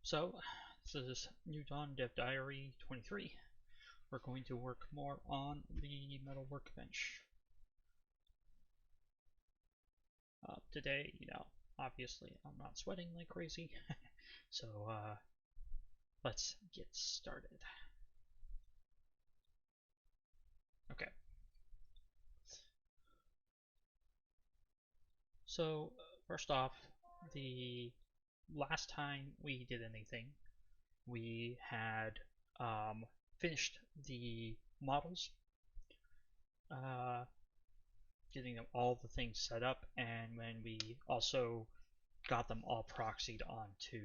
So, this is New Dawn Dev Diary 23. We're going to work more on the metal workbench. Today, obviously I'm not sweating like crazy, so let's get started. Okay. So, first off, the last time we did anything, we had finished the models, getting them all the things set up, and when we also got them all proxied onto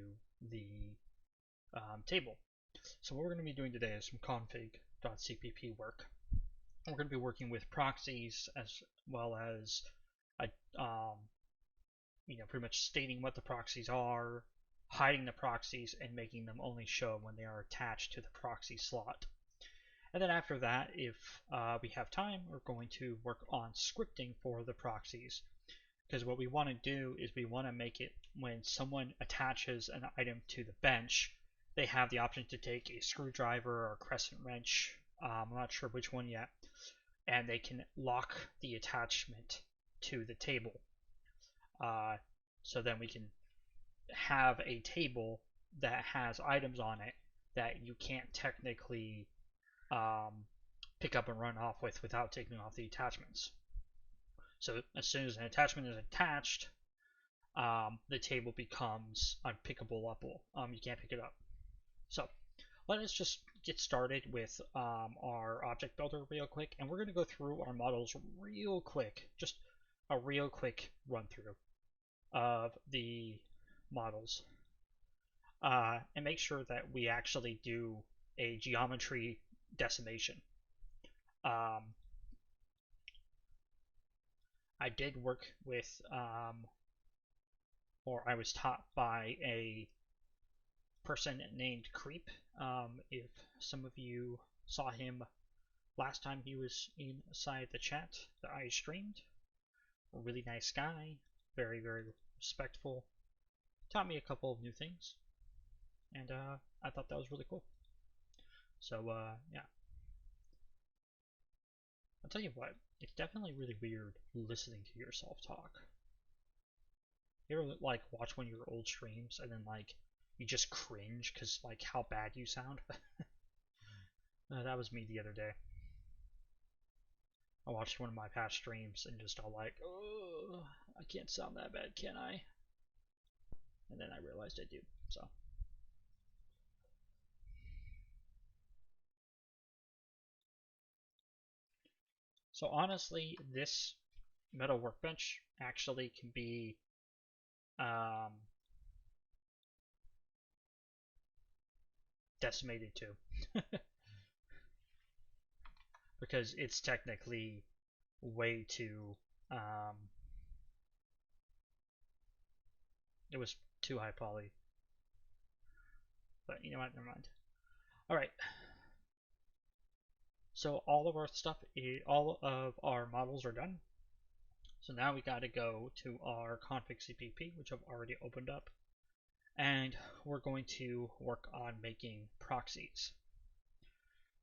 the table. So what we're going to be doing today is some config.cpp work. We're going to be working with proxies as well as pretty much stating what the proxies are, hiding the proxies, and making them only show when they are attached to the proxy slot. And then after that, if we have time, we're going to work on scripting for the proxies. Because what we want to do is we want to make it when someone attaches an item to the bench, they have the option to take a screwdriver or a crescent wrench, I'm not sure which one yet, and they can lock the attachment to the table. So then we can have a table that has items on it that you can't technically pick up and run off with without taking off the attachments. So as soon as an attachment is attached, the table becomes unpickable. You can't pick it up. So let us just get started with our object builder real quick, and we're going to go through our models real quick, just a real quick run through of the models, and make sure that we actually do a geometry decimation. I did work with, or I was taught by a person named Creep. If some of you saw him last time he was inside the chat that I streamed, a really nice guy, very, very respectful, taught me a couple of new things, and I thought that was really cool. So, yeah. I'll tell you what, it's definitely really weird listening to yourself talk. You ever like watch one of your old streams and then like you just cringe because like how bad you sound? That was me the other day. I watched one of my past streams and just all like, oh, I can't sound that bad, can I? And then I realized I do, so. So honestly, this metal workbench actually can be decimated too. Because it's technically way too, it was too high poly. But you know what, never mind. Alright. So all of our stuff, all of our models are done. So now we gotta go to our config CPP, which I've already opened up. And we're going to work on making proxies.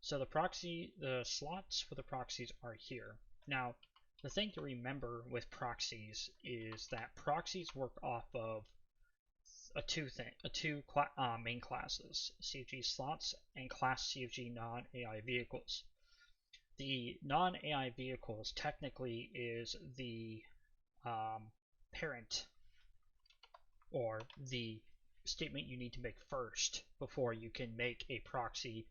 So the slots for the proxies are here. Now, the thing to remember with proxies is that proxies work off of two main classes: CFG slots and class CFG non-AI vehicles. The non-AI vehicles technically is the parent, or the statement you need to make first before you can make a proxy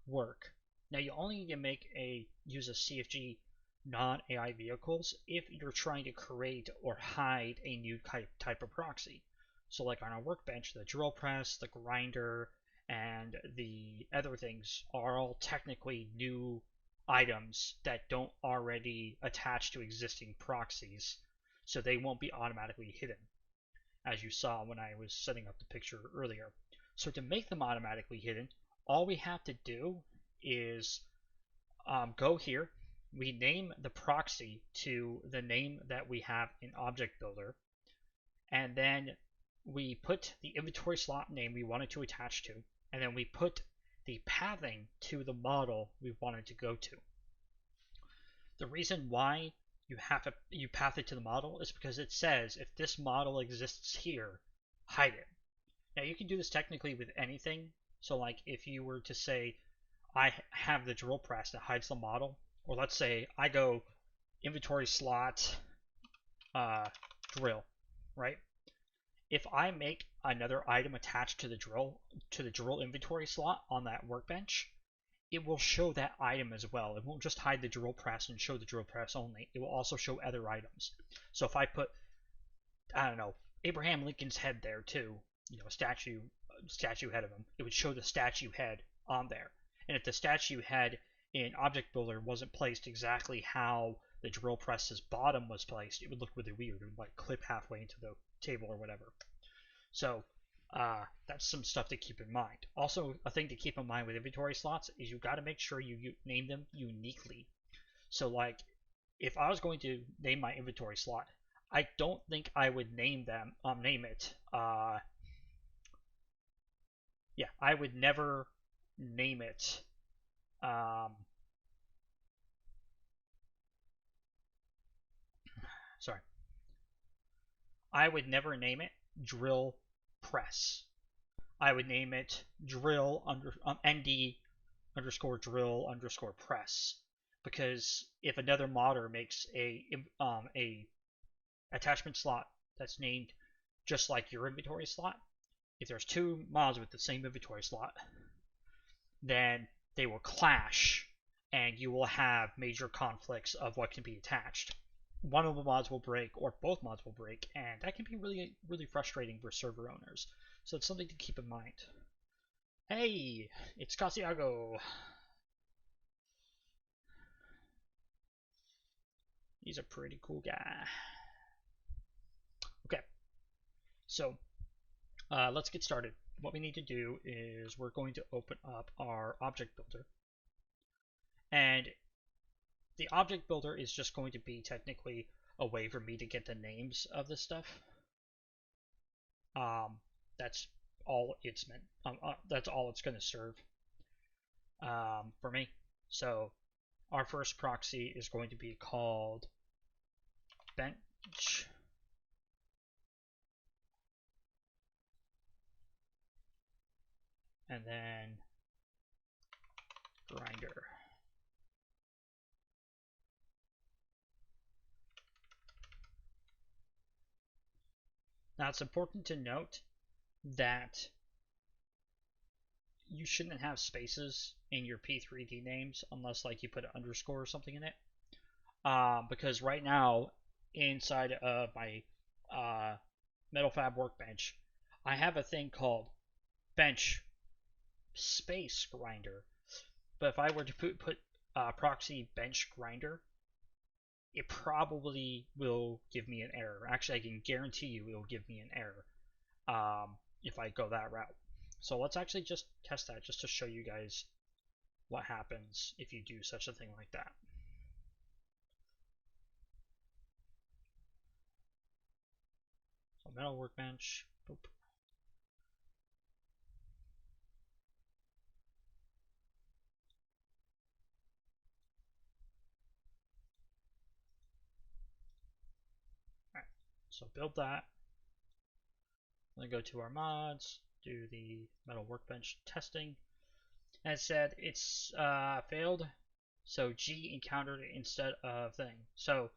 work. Now you only need to use a CFG non-AI vehicles if you're trying to create or hide a new type of proxy. So like on our workbench, the drill press, the grinder, and the other things are all technically new items that don't already attach to existing proxies, so they won't be automatically hidden, as you saw when I was setting up the picture earlier. So to make them automatically hidden, all we have to do is go here, we name the proxy to the name that we have in Object Builder, and then we put the inventory slot name we wanted to attach to, and then we put the pathing to the model we wanted to go to. The reason why you path it to the model is because it says if this model exists here, hide it. Now you can do this technically with anything. So like if you were to say I have the drill press that hides the model, or let's say I go inventory slot drill, right? If I make another item attached to the drill inventory slot on that workbench, it will show that item as well. It won't just hide the drill press and show the drill press only. It will also show other items. So if I put, I don't know, Abraham Lincoln's head there too, statue head of him, it would show the statue head on there. And if the statue head in Object Builder wasn't placed exactly how the drill press's bottom was placed, it would look really weird. It would like clip halfway into the table or whatever. So that's some stuff to keep in mind. Also, a thing to keep in mind with inventory slots is you got to make sure you name them uniquely. So like, if I was going to name my inventory slot, I don't think I would name it. Yeah, I would never name it. Sorry. I would never name it drill press. I would name it drill nd underscore drill underscore press, because if another modder makes a attachment slot that's named just like your inventory slot, if there's two mods with the same inventory slot, then they will clash and you will have major conflicts of what can be attached. One of the mods will break or both mods will break, and that can be really, really frustrating for server owners. So it's something to keep in mind. Hey, it's Casiago. He's a pretty cool guy. Okay, so let's get started. What we need to do is we're going to open up our object builder. And the object builder is just going to be technically a way for me to get the names of this stuff. That's all it's meant. That's all it's going to serve for me. So our first proxy is going to be called bench. And then grinder. Now it's important to note that you shouldn't have spaces in your P3D names unless like you put an underscore or something in it. Because right now inside of my Metal Fab Workbench, I have a thing called bench space grinder. But if I were to put proxy bench grinder, it probably will give me an error. Actually, I can guarantee you it will give me an error if I go that route. So let's actually just test that just to show you guys what happens if you do such a thing like that. So Metal Workbench, boop. Alright, so build that. Then go to our mods, do the Metal Workbench testing, and it said it's failed, so G encountered it instead of thing. So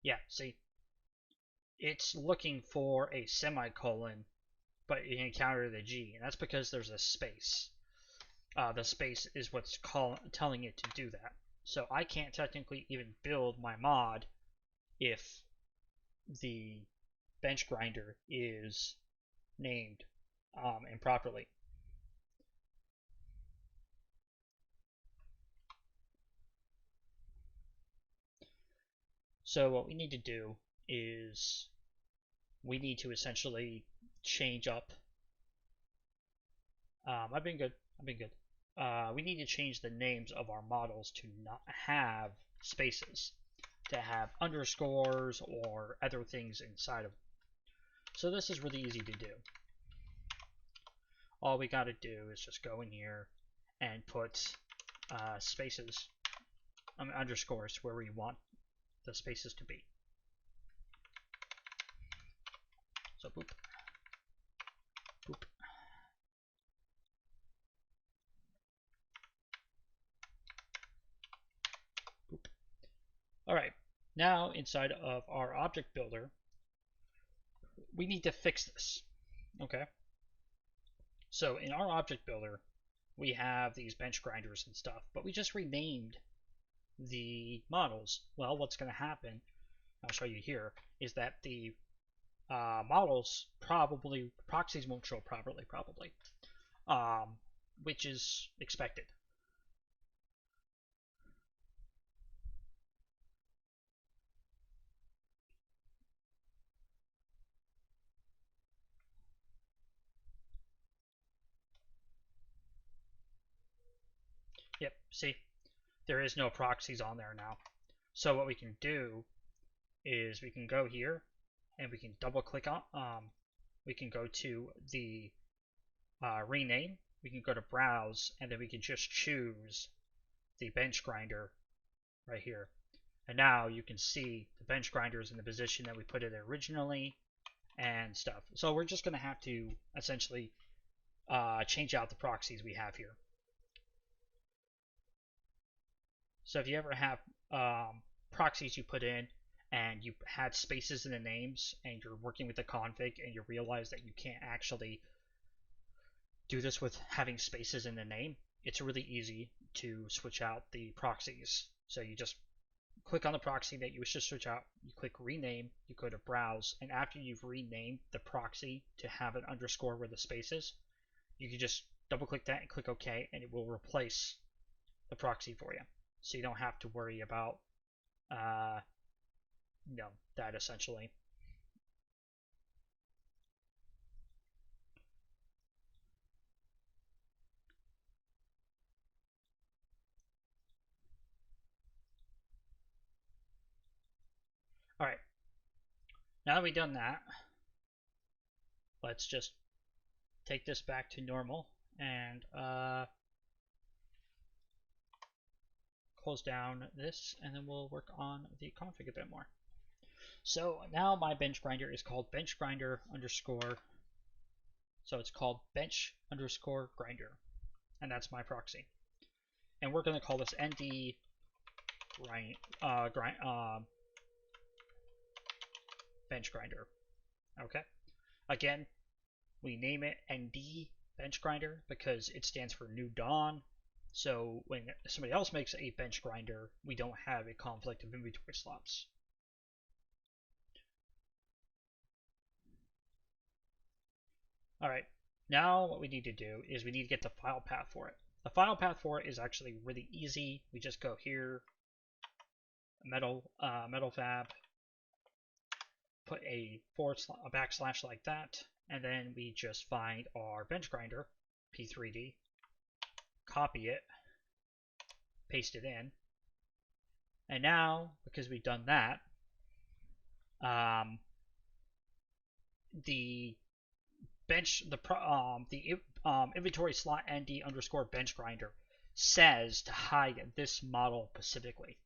yeah, see, it's looking for a semicolon, but it encountered the G, and that's because there's a space. The space is what's telling it to do that. So I can't technically even build my mod if the bench grinder is named improperly. So what we need to do is we need to essentially change up. I've been good. We need to change the names of our models to not have spaces, to have underscores or other things inside of them. So this is really easy to do. All we got to do is just go in here and put spaces, underscores where we want the spaces to be. So boop, boop. Boop. All right, now inside of our object builder, we need to fix this, okay? So in our object builder, we have these bench grinders and stuff, but we just renamed the models. Well, what's going to happen, I'll show you here, is that the models proxies won't show properly, which is expected. Yep, see, there is no proxies on there now. So what we can do is we can go here and we can double click on, we can go to the rename, we can go to browse, and then we can just choose the bench grinder right here. And now you can see the bench grinder is in the position that we put it originally and stuff. So we're just going to have to essentially change out the proxies we have here. So if you ever have proxies you put in and you had spaces in the names and you're working with the config and you realize that you can't actually do this with having spaces in the name, it's really easy to switch out the proxies. So you just click on the proxy that you wish to switch out, you click rename, you go to browse, and after you've renamed the proxy to have an underscore where the space is, you can just double click that and click OK, and it will replace the proxy for you. So you don't have to worry about that essentially. Alright, now that we've done that, let's just take this back to normal and close down this, and then we'll work on the config a bit more. So now my bench grinder is called bench grinder underscore, so it's called bench underscore grinder, and that's my proxy. And we're going to call this nd bench grinder. Okay. Again, we name it nd bench grinder because it stands for new dawn. So when somebody else makes a bench grinder, we don't have a conflict of inventory slots. Alright, now what we need to do is we need to get the file path for it. The file path for it is actually really easy. We just go here, metal fab, put a backslash like that, and then we just find our bench grinder, P3D, copy it, paste it in, and now, because we've done that, the inventory slot nd underscore bench grinder says to hide this model specifically,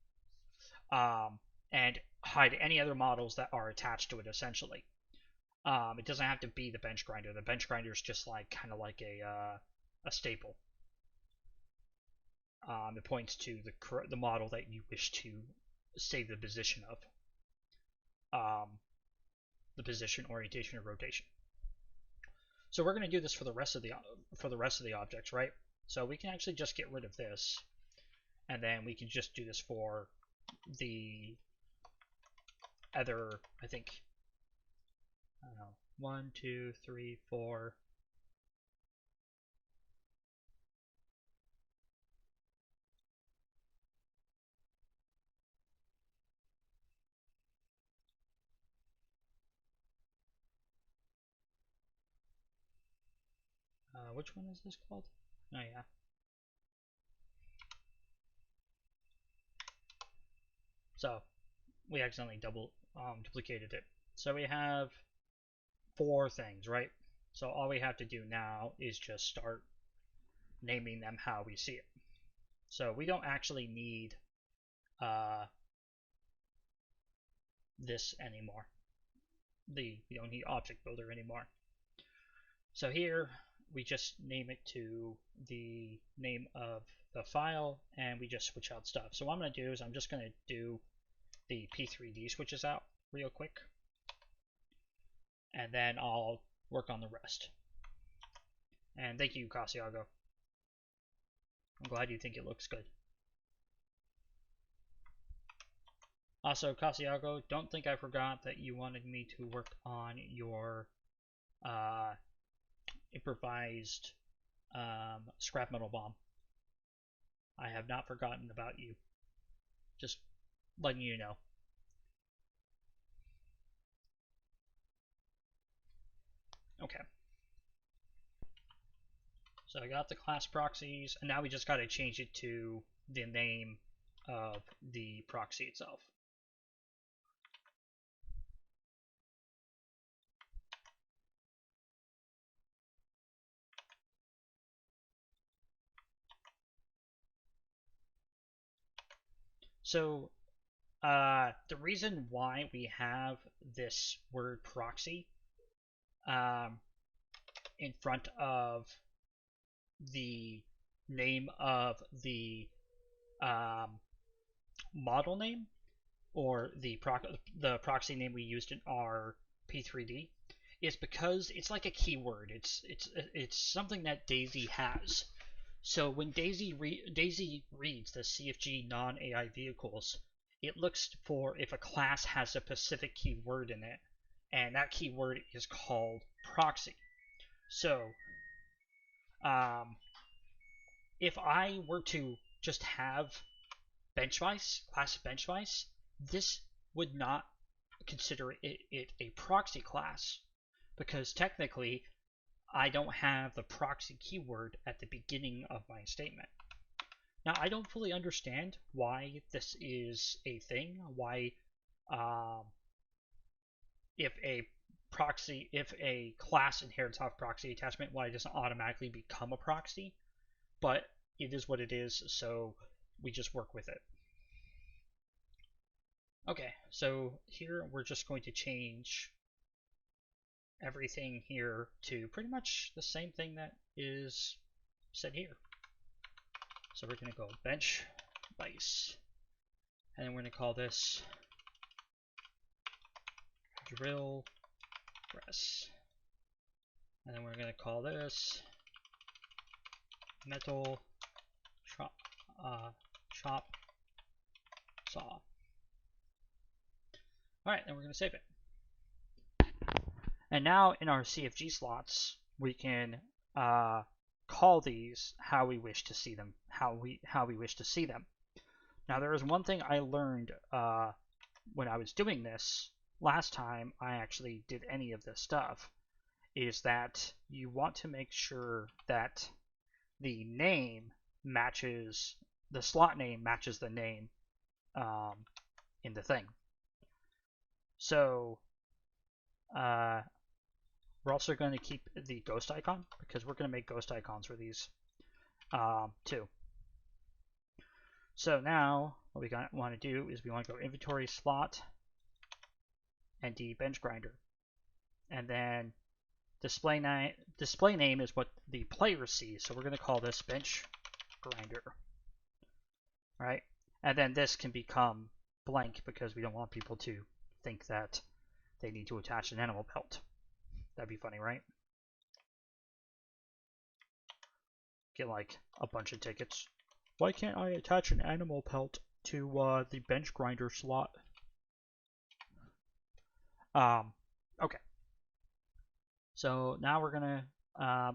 and hide any other models that are attached to it essentially. It doesn't have to be the bench grinder. The bench grinder is just like kind of like a staple. It points to the model that you wish to save the position of, the position, orientation, or rotation. So we're going to do this for the rest of the objects, right? So we can actually just get rid of this, and then we can just do this for the other, I think, I don't know, 1, 2, 3, 4. Which one is this called? Oh yeah. So we accidentally duplicated it. So we have 4 things, right? So all we have to do now is just start naming them how we see it. So we don't actually need this anymore. We don't need object builder anymore. So here we just name it to the name of the file and we just switch out stuff. So what I'm going to do is I'm just going to do the P3D switches out real quick and then I'll work on the rest. And thank you, Casiago. I'm glad you think it looks good. Also, Casiago, don't think I forgot that you wanted me to work on your improvised scrap metal bomb. I have not forgotten about you. Just letting you know. Okay. So I got the class proxies, and now we just got to change it to the name of the proxy itself. So the reason why we have this word proxy in front of the name of the model name or the proxy name we used in our P3D is because it's like a keyword. It's something that DayZ has. So when DayZ reads the CFG non-AI vehicles, it looks for if a class has a specific keyword in it, and that keyword is called proxy. So if I were to just have Benchvice, class Benchvice, this would not consider it a proxy class because technically I don't have the proxy keyword at the beginning of my statement. Now, I don't fully understand why this is a thing, why if a class inherits off proxy attachment, why it doesn't automatically become a proxy, but it is what it is, so we just work with it. Okay, so here we're just going to change everything here to pretty much the same thing that is said here. So we're going to go bench vice, and then we're going to call this drill press, and then we're going to call this metal chop saw. Alright, then we're going to save it. And now in our CFG slots, we can call these how we wish to see them. How we wish to see them. Now there is one thing I learned when I was doing this last time I actually did any of this stuff, is that you want to make sure that the name matches, the slot name matches the name in the thing. So we're also going to keep the ghost icon because we're going to make ghost icons for these too. So now what we want to do is we want to go inventory slot and the bench grinder, and then display name is what the player sees. So we're going to call this bench grinder, right? And then this can become blank because we don't want people to think that they need to attach an animal pelt. That'd be funny, right? Get like a bunch of tickets. Why can't I attach an animal pelt to the bench grinder slot? Okay. So now we're gonna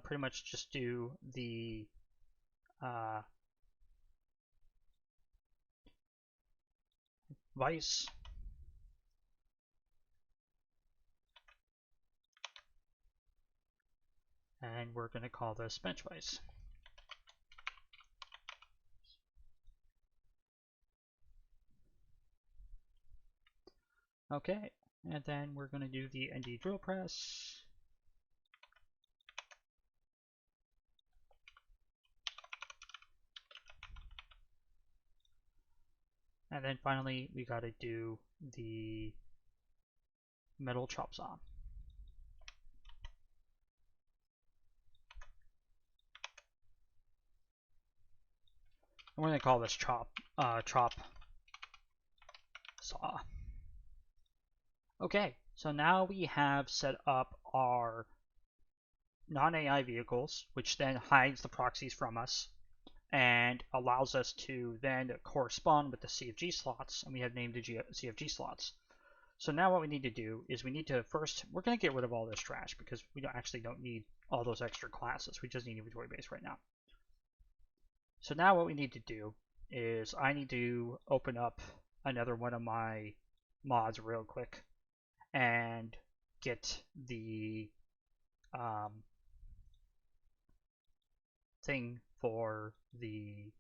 pretty much just do the vice and we're gonna call this bench vice. Okay, and then we're gonna do the ND drill press And then finally, we got to do the metal chop saw. And we're going to call this chop saw. Okay, so now we have set up our non-AI vehicles, which then hides the proxies from us and allows us to then correspond with the CFG slots, and we have named the CFG slots. So now what we need to do is we need to first, we're going to get rid of all this trash because we don't need all those extra classes. We just need inventory base right now. So now what we need to do is I need to open up another one of my mods real quick and get the thing for the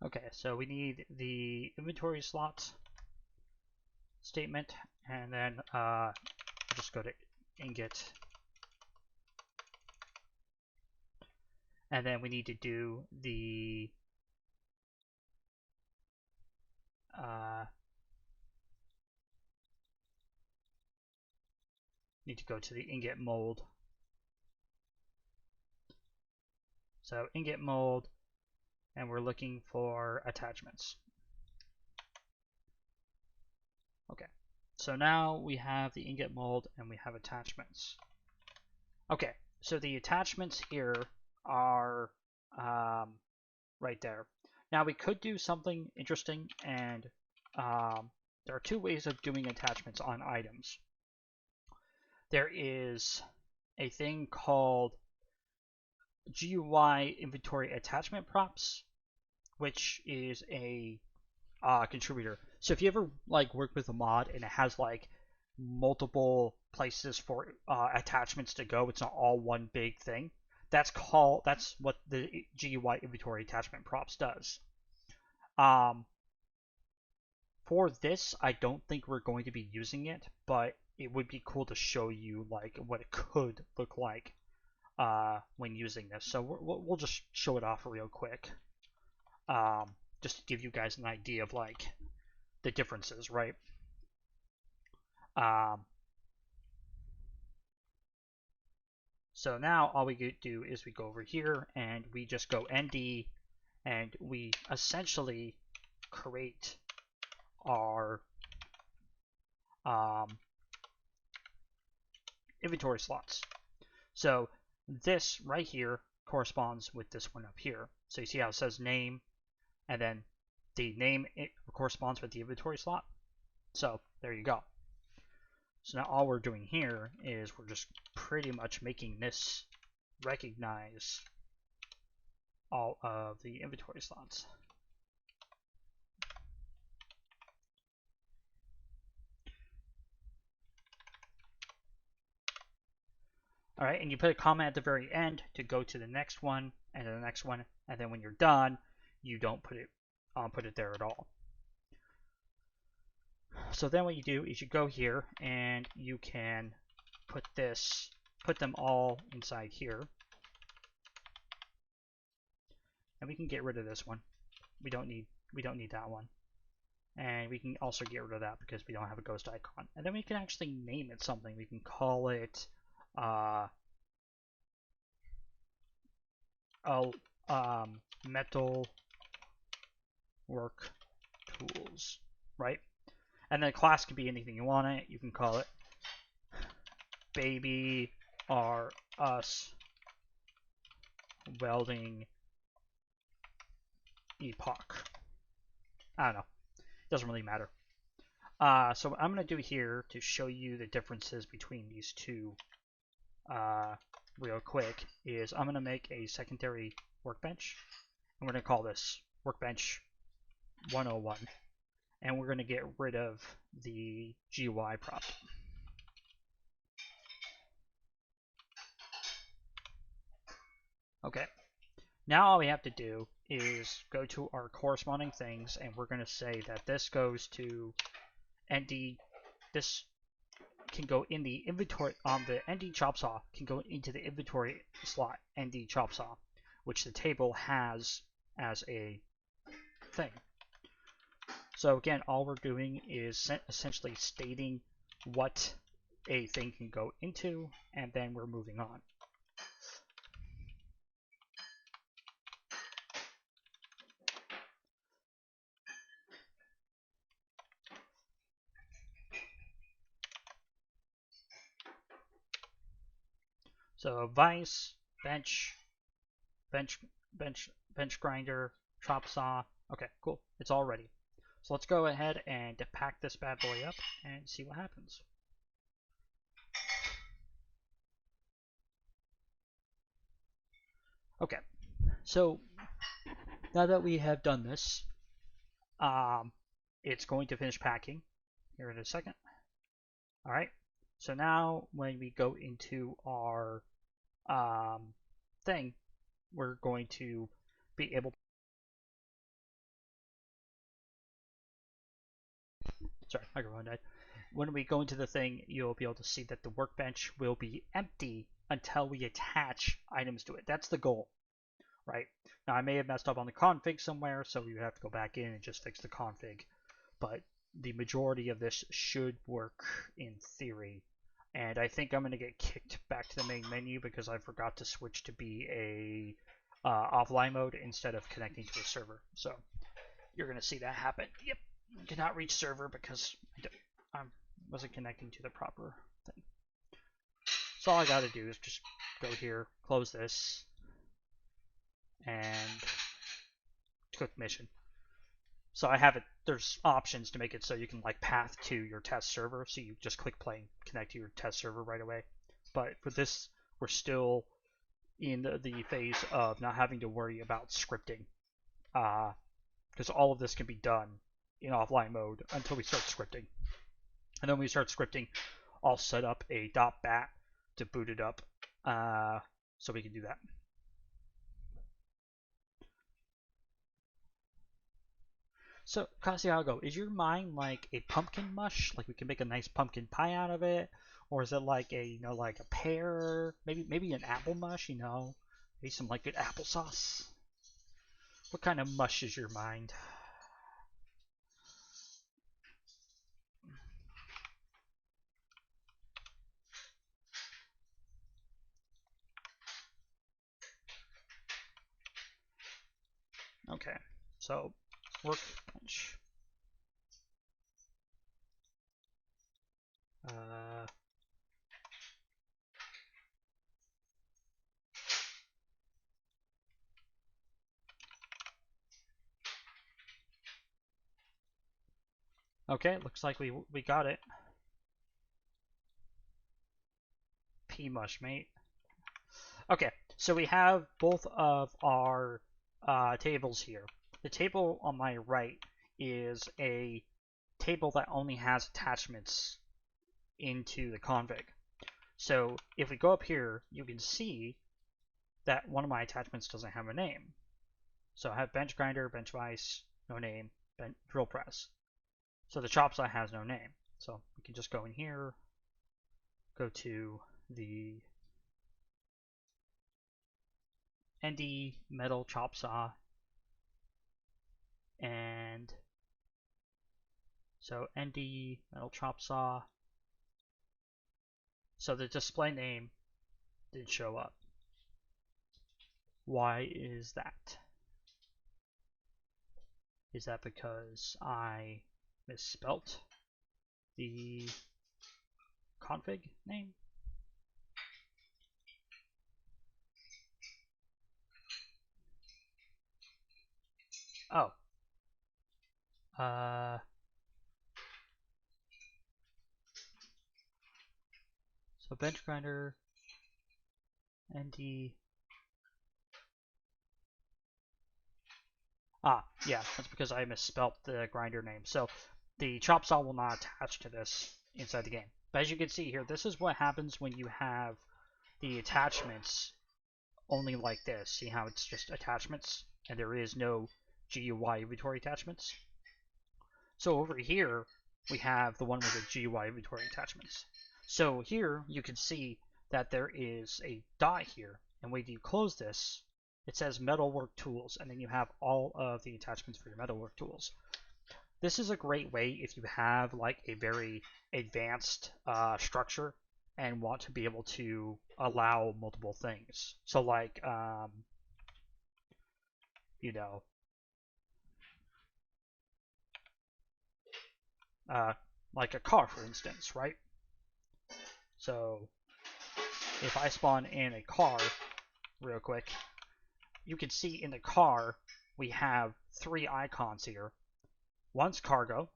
okay, so we need the inventory slots statement, and then I'll just go to ingot, and then we need to do the need to go to the ingot mold. So ingot mold, and we're looking for attachments. Okay, so now we have the ingot mold and we have attachments. Okay, so the attachments here are right there. Now we could do something interesting, and there are two ways of doing attachments on items. There is a thing called GUI inventory attachment props, which is a contributor. So if you ever like work with a mod and it has like multiple places for attachments to go, it's not all one big thing. That's what the GUI inventory attachment props does. For this, I don't think we're going to be using it, but it would be cool to show you like what it could look like when using this. So we'll just show it off real quick, just to give you guys an idea of like the differences, right? So now all we do is we go over here and we just go ND, and we essentially create our inventory slots. So this right here corresponds with this one up here. So you see how it says name, and then the name corresponds with the inventory slot. So there you go. So now all we're doing here is we're just pretty much making this recognize all of the inventory slots. All right, and you put a comma at the very end to go to the next one and the next one, and then when you're done, you don't put it there at all. So then what you do is you go here and you can put them all inside here, and we can get rid of this one. We don't need that one, and we can also get rid of that because we don't have a ghost icon. And then we can actually name it something. We can call it metal work tools, right? And then class can be anything you want it. You can call it baby or us welding epoch. I don't know. It doesn't really matter. So what I'm going to do here to show you the differences between these two real quick is I'm going to make a secondary workbench. And we're going to call this workbench 101. And we're going to get rid of the GUI prop. Okay. Now all we have to do is go to our corresponding things, and we're going to say that this goes to ND. This can go in the inventory on the ND chop saw, can go into the inventory slot ND chop saw, which the table has as a thing. So again, all we're doing is essentially stating what a thing can go into, and then we're moving on. So vise, bench, bench grinder, chop saw. Okay, cool. It's all ready. So let's go ahead and pack this bad boy up and see what happens. Okay, so now that we have done this, it's going to finish packing here in a second. All right, so now when we go into our thing, we're going to be able to, sorry, microphone died. When we go into the thing, you'll be able to see that the workbench will be empty until we attach items to it. That's the goal, right? Now, I may have messed up on the config somewhere, so we would have to go back in and just fix the config. But the majority of this should work in theory. And I think I'm going to get kicked back to the main menu because I forgot to switch to be a offline mode instead of connecting to a server. So you're going to see that happen. Yep, cannot reach server because I wasn't connecting to the proper thing. So all I got to do is just go here, close this, and click mission. So I have it, there's options to make it so you can like path to your test server, so you just click play and connect to your test server right away. But for this, we're still in the phase of not having to worry about scripting, because all of this can be done in offline mode until we start scripting. And then when we start scripting, I'll set up a .bat to boot it up, so we can do that. So, Casiago, is your mine like a pumpkin mush? Like we can make a nice pumpkin pie out of it? Or is it like a, like a pear? Maybe an apple mush, Maybe some like good applesauce? What kind of mush is your mind? Okay, so workbench. Okay, looks like we got it. P mush, mate. Okay, so we have both of our tables here. The table on my right is a table that only has attachments into the config. So if we go up here, you can see that one of my attachments doesn't have a name. So I have bench grinder, bench vise, no name, drill press. So the chop saw has no name. So we can just go in here, go to the ND metal chop saw, and so ND metal chop saw. So the display name did show up. Why is that? Is that because I misspelt the config name? Oh. So bench grinder, ND. Yeah, that's because I misspelt the grinder name. So the chop saw will not attach to this inside the game. But as you can see here, this is what happens when you have the attachments only like this. See how it's just attachments and there is no GUI inventory attachments? So over here, we have the one with the GUI inventory attachments. So here you can see that there is a dot here, and when you close this, it says Metalwork Tools, and then you have all of the attachments for your Metalwork Tools. This is a great way if you have like a very advanced structure and want to be able to allow multiple things. So like, you know, like a car, for instance, right? So if I spawn in a car real quick, you can see in the car we have 3 icons here. One's cargo,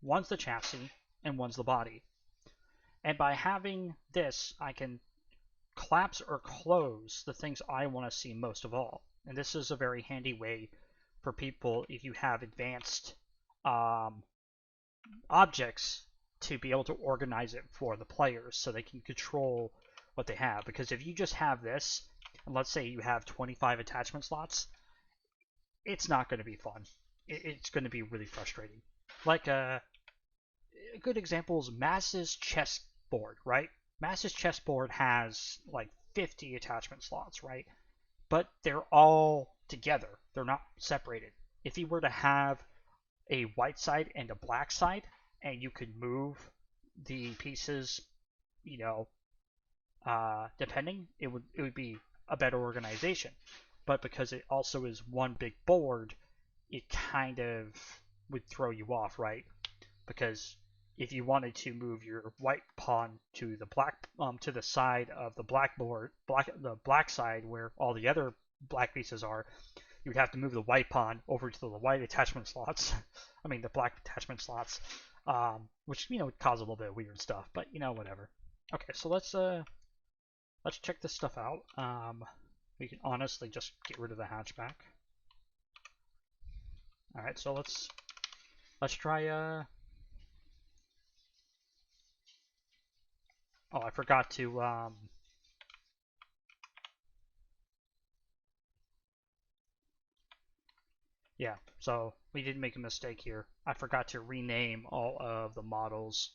one's the chassis, and one's the body. And by having this, I can collapse or close the things I want to see most of all. And this is a very handy way for people if you have advanced objects to be able to organize it for the players so they can control what they have. Because if you just have this, and let's say you have 25 attachment slots, it's not going to be fun. It's going to be really frustrating. Like a good example is Mass's chessboard, right? Mass's chessboard has like 50 attachment slots, right? But they're all together. They're not separated. If you were to have a white side and a black side, and you could move the pieces, you know, depending, it would be a better organization. But because it also is one big board, it kind of would throw you off, right? Because if you wanted to move your white pawn to the black to the side of the the black side where all the other black pieces are, you would have to move the white pawn over to the white attachment slots. I mean the black attachment slots, which would cause a little bit of weird stuff, but whatever. Okay, so let's check this stuff out. We can honestly just get rid of the hatchback. All right, so let's try. Oh, I forgot to. Yeah, so we did make a mistake here. I forgot to rename all of the models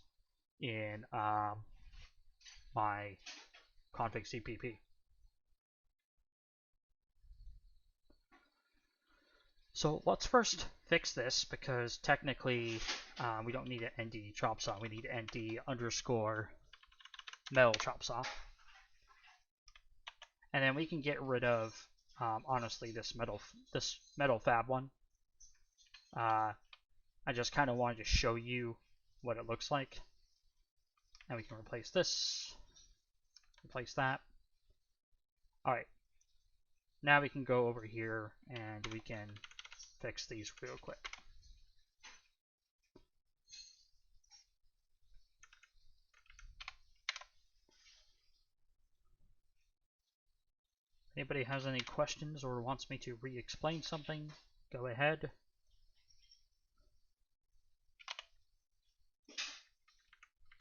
in my config CPP. So let's first fix this because technically we don't need an ND chop saw. We need ND underscore metal chop saw. And then we can get rid of honestly this metal fab one. I just kind of wanted to show you what it looks like. And we can replace this, replace that. All right. Now we can go over here and we can fix these real quick. Anybody has any questions or wants me to re-explain something, go ahead.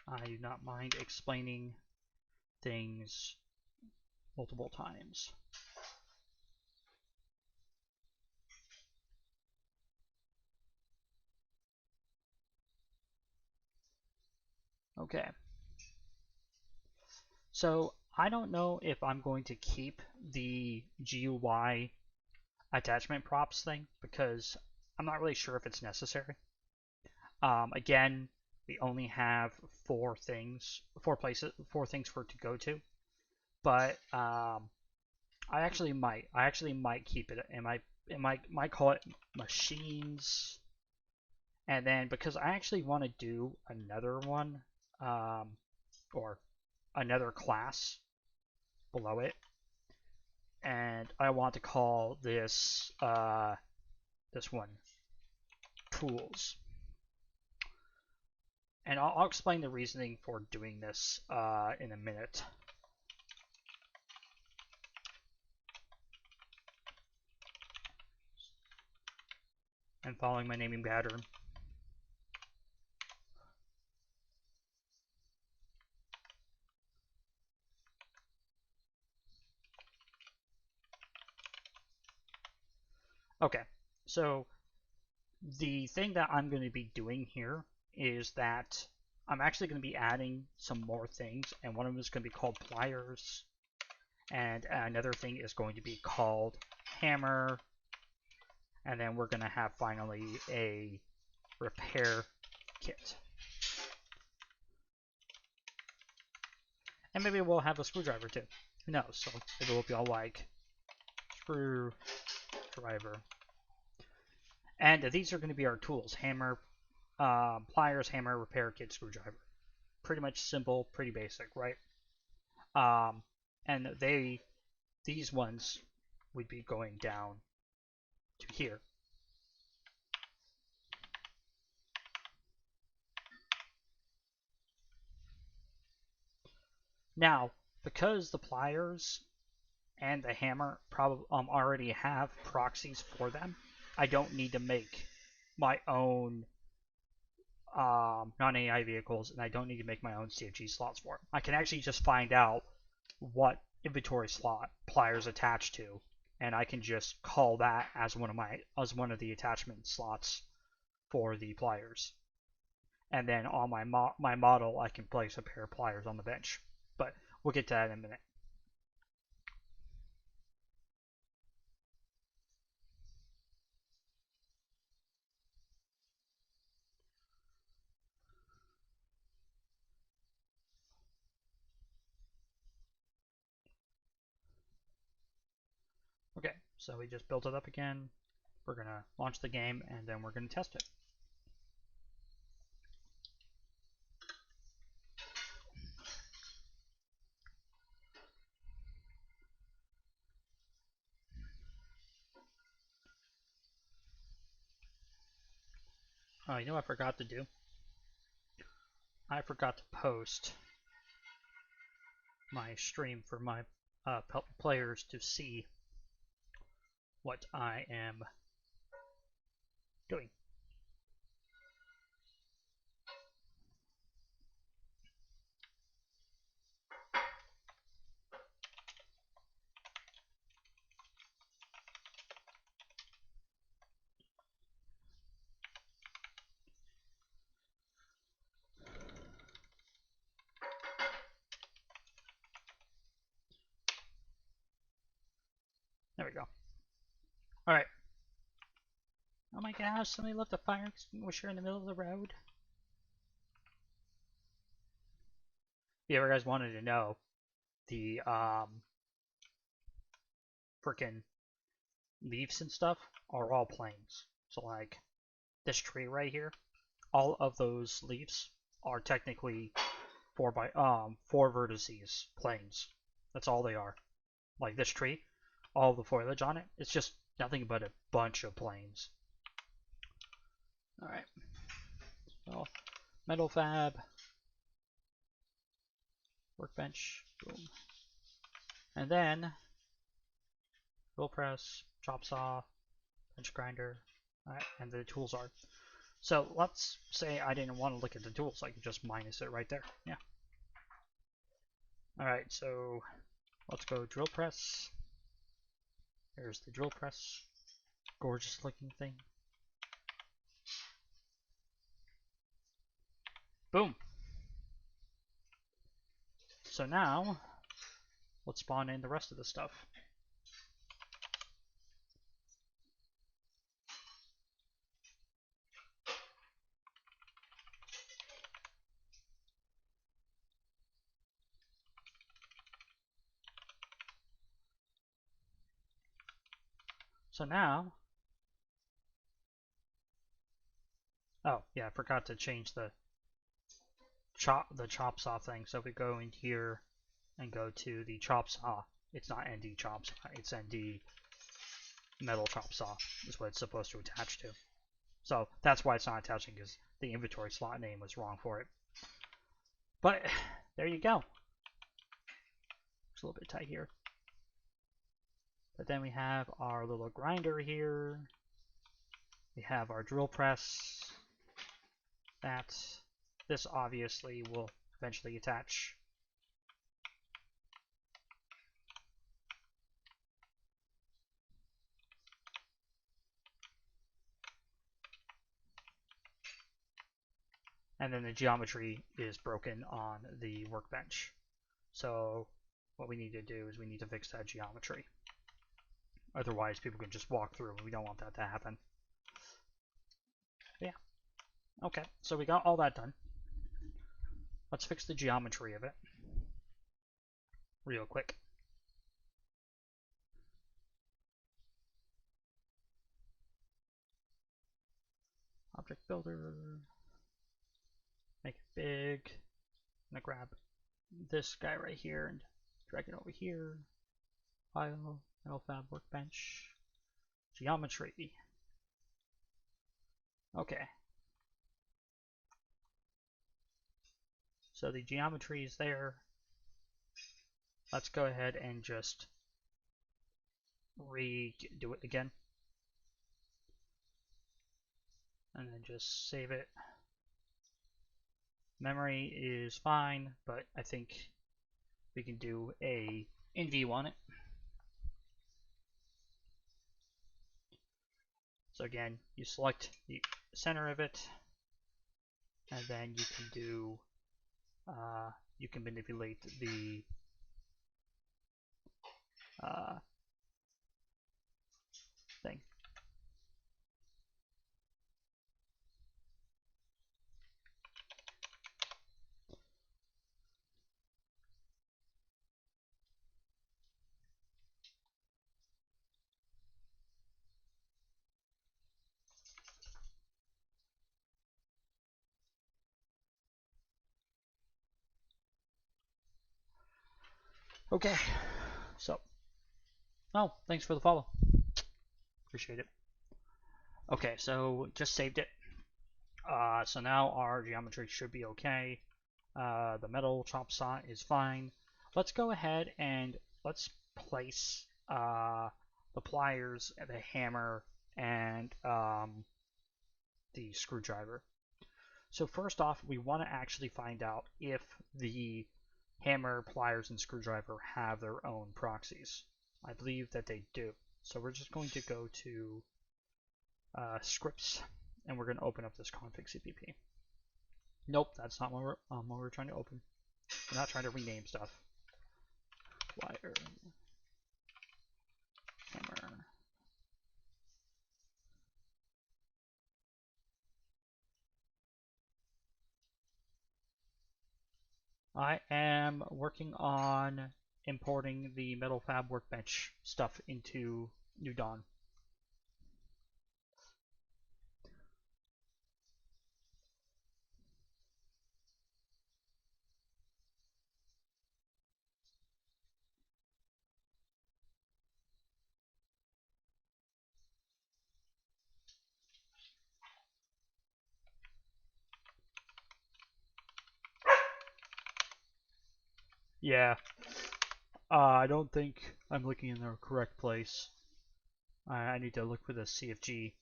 I do not mind explaining things multiple times. Okay. So I don't know if I'm going to keep the GUI attachment props thing because I'm not really sure if it's necessary. Again, we only have 4 things for it to go to. But I actually might keep it. And might call it machines. And then because I actually want to do another one, or another class below it, and I want to call this this one tools. And I'll explain the reasoning for doing this in a minute. And following my naming pattern. Okay, so the thing that I'm going to be doing here is that I'm actually going to be adding some more things, and one of them is going to be called pliers, and another thing is going to be called hammer, and then we're going to have finally a repair kit. And maybe we'll have a screwdriver too. Who knows? So maybe we'll be all like screwdriver. And these are going to be our tools: hammer, pliers, hammer, repair kit, screwdriver. Pretty much simple, pretty basic, right? And these ones would be going down to here. Now, because the pliers and the hammer probably already have proxies for them, I don't need to make my own non-AI vehicles, and I don't need to make my own CFG slots for them. I can actually just find out what inventory slot pliers attach to, and I can just call that as one of the attachment slots for the pliers. And then on my model, I can place a pair of pliers on the bench. But we'll get to that in a minute. Okay, so we just built it up again. We're going to launch the game, and then we're going to test it. You know what I forgot to do? I forgot to post my stream for my players to see what I am doing. There we go. Alright. Oh my gosh, somebody left a fire extinguisher in the middle of the road. If you ever guys wanted to know, the freaking leaves and stuff are all planes. So like this tree right here, all of those leaves are technically four vertices planes. That's all they are. Like this tree, all the foliage on it, it's just nothing but a bunch of planes. Alright. So metal fab, workbench, boom. And then drill press, chop saw, bench grinder, alright, and the tools are. So let's say I didn't want to look at the tools, I could just minus it right there. Yeah. Alright, so let's go drill press. There's the drill press. Gorgeous looking thing. Boom. So now, let's spawn in the rest of the stuff. So now, oh yeah, I forgot to change the chop saw thing. So if we go in here and go to the chop saw, it's not ND chop saw, it's ND metal chop saw is what it's supposed to attach to. So that's why it's not attaching, because the inventory slot name was wrong for it. But there you go. It's a little bit tight here. But then we have our little grinder here. We have our drill press. This obviously will eventually attach. and then the geometry is broken on the workbench. So what we need to do is we need to fix that geometry. Otherwise, people can just walk through, and we don't want that to happen. But yeah. Okay, so we got all that done. Let's fix the geometry of it real quick. Object builder. Make it big. I'm gonna grab this guy right here and drag it over here. File, Fab Workbench. Geometry. Okay. So the geometry is there. Let's go ahead and just redo it again. And then just save it. Memory is fine, but I think we can do a in view on it. So again, you select the center of it, and then you can do, you can manipulate the thing. Okay, so, oh, thanks for the follow. Appreciate it. Okay, so just saved it. So now our geometry should be okay. The metal chop saw is fine. Let's go ahead and let's place the pliers, the hammer, and the screwdriver. So first off, we want to actually find out if the hammer, pliers, and screwdriver have their own proxies. I believe that they do. So we're just going to go to scripts, and we're going to open up this config CPP. Nope, that's not what we're trying to open. We're not trying to rename stuff. Plier, hammer. I am working on importing the Metal Fab Workbench stuff into New Dawn. Yeah, I don't think I'm looking in the correct place. I need to look for the CFG,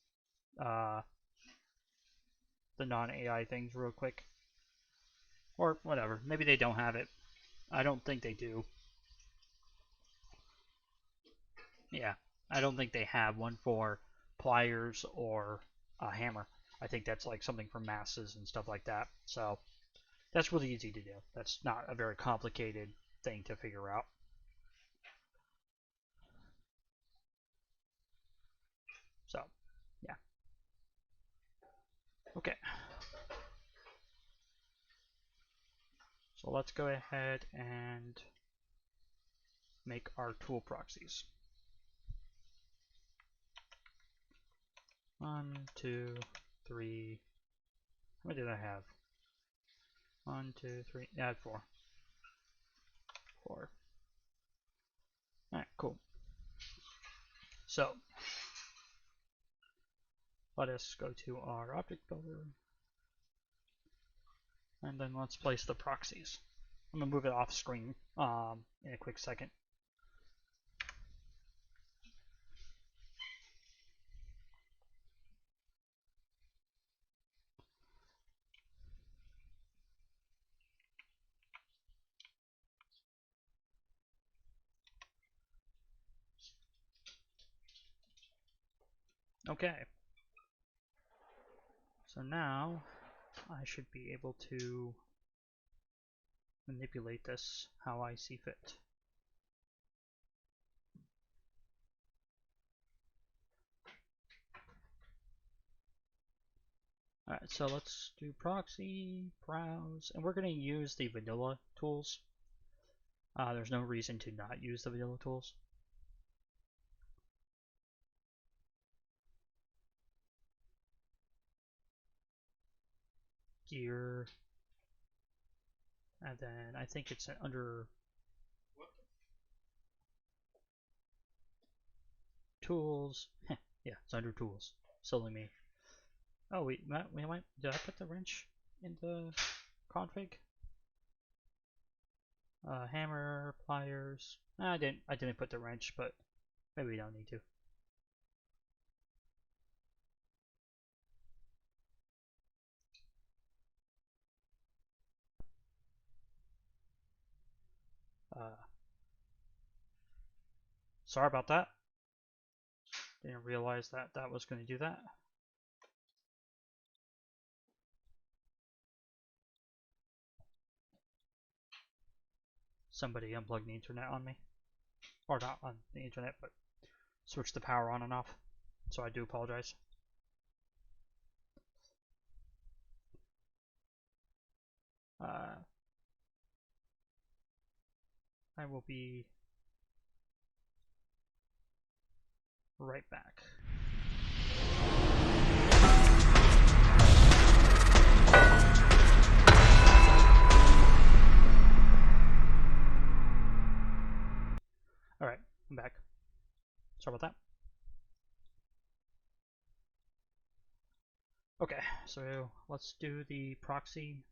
the non-AI things real quick. Or whatever, maybe they don't have it. I don't think they do. Yeah, I don't think they have one for pliers or a hammer. I think that's like something for masses and stuff like that. So that's really easy to do. That's not a very complicated thing to figure out. So, yeah. Okay. So let's go ahead and make our tool proxies. 1, 2, 3. How many did I have? 1, 2, 3. Yeah, 4. 4. Alright, cool. So, let us go to our object builder. And then let's place the proxies. I'm going to move it off screen in a quick second. Okay. So now I should be able to manipulate this how I see fit. Alright, so let's do proxy, browse, and we're going to use the vanilla tools. There's no reason to not use the vanilla tools. Gear, and then I think it's under tools. Yeah, it's under tools. Silly me. Oh wait, did I put the wrench in the config? Hammer, pliers. I didn't put the wrench, but maybe we don't need to. Sorry about that. Didn't realize that that was going to do that. Somebody unplugged the internet on me. Or not on the internet, but switched the power on and off. So I do apologize. I will be right back. Alright, I'm back. Sorry about that. Okay, so let's do the proxy.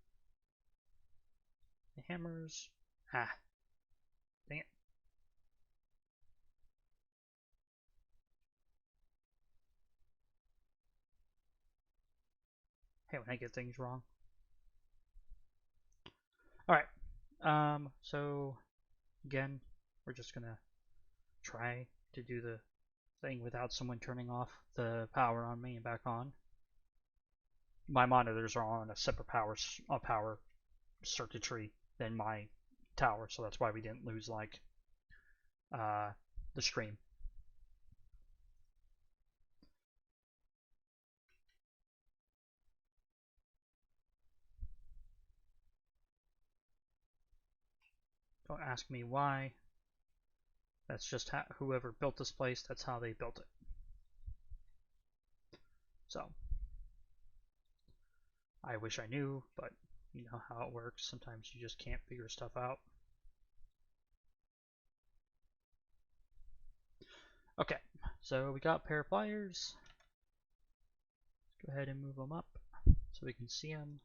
The hammers. Ah, dang it. Hey, when I get things wrong. Alright, so again, we're just gonna try to do the thing without someone turning off the power on me and back on. My monitors are on a separate power circuitry than my tower, so that's why we didn't lose like the stream. Don't ask me why. That's just how, whoever built this place, that's how they built it. So, I wish I knew, but you know how it works. Sometimes you just can't figure stuff out. Okay, so we got a pair of pliers. Let's go ahead and move them up so we can see them.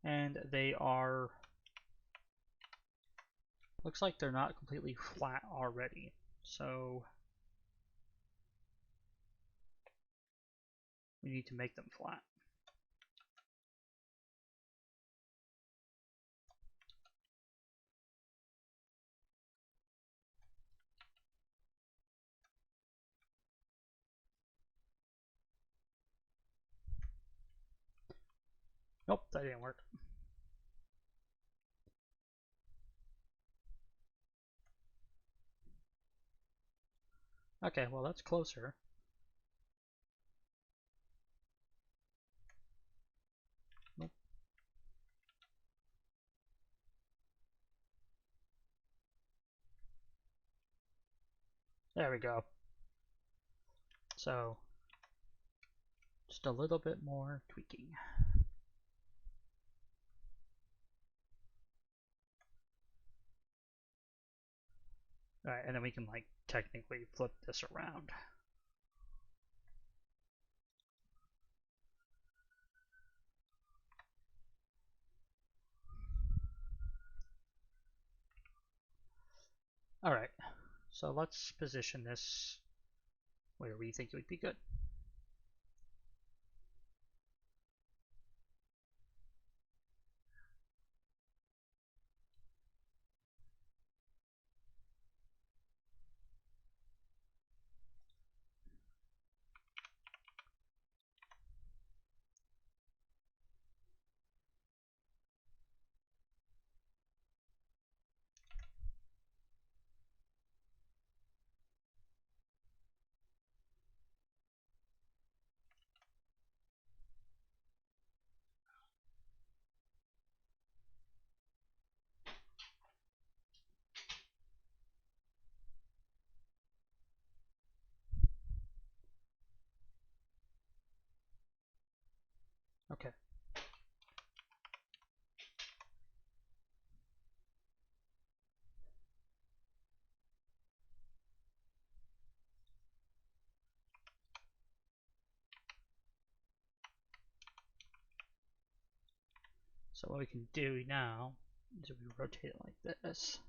And they are, looks like they're not completely flat already. So we need to make them flat. Nope, that didn't work. Okay, well that's closer. Nope. There we go. So, just a little bit more tweaking. Alright, and then we can like technically flip this around. Alright, so let's position this where we think it would be good. Okay. So what we can do now is we rotate it like this.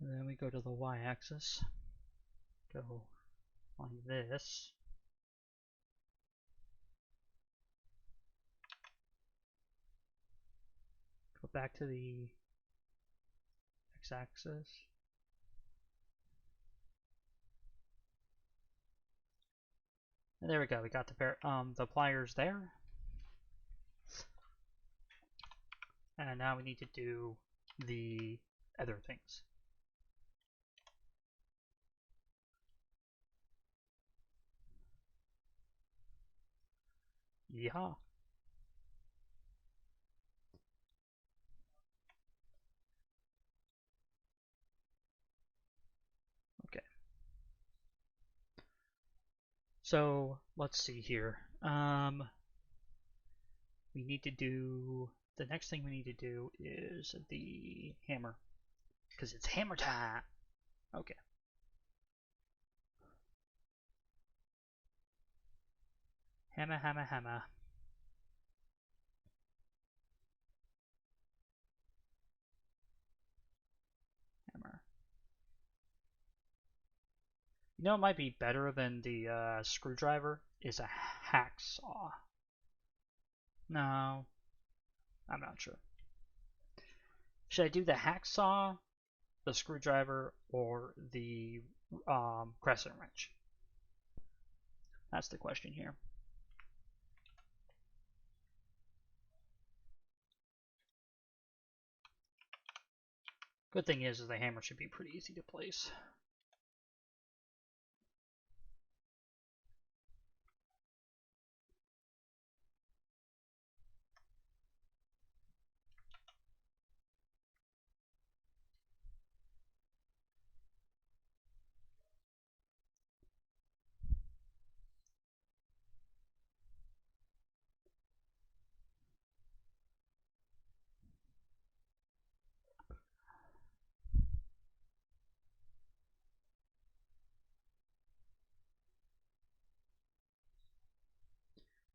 And then we go to the y-axis, go like this. Go back to the x-axis. And there we go, we got the pliers there. And now we need to do the other things. Yeehaw. Okay. So let's see here. We need to do the next thing we need to do is the hammer, because it's hammer time. Okay. Hammer, hammer, hammer. Hammer. You know, it might be better than the screwdriver is a hacksaw. No, I'm not sure. Should I do the hacksaw, the screwdriver, or the crescent wrench? That's the question here. Good thing is the hammer should be pretty easy to place.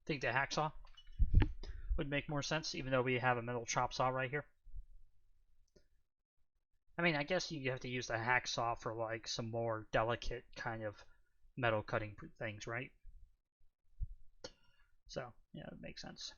Think the hacksaw would make more sense, even though we have a metal chop saw right here. I mean, I guess you have to use the hacksaw for like some more delicate kind of metal cutting things, right? So, yeah, it makes sense.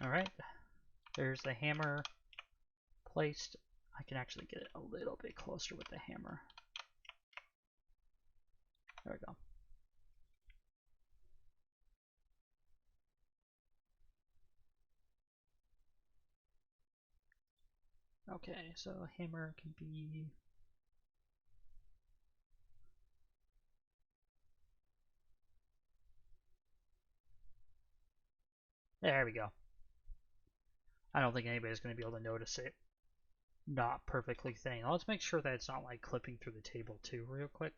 Alright, there's the hammer placed. I can actually get it a little bit closer with the hammer. There we go. Okay, so a hammer can be... There we go. I don't think anybody's going to be able to notice it not perfectly thin. Let's make sure that it's not like clipping through the table too real quick,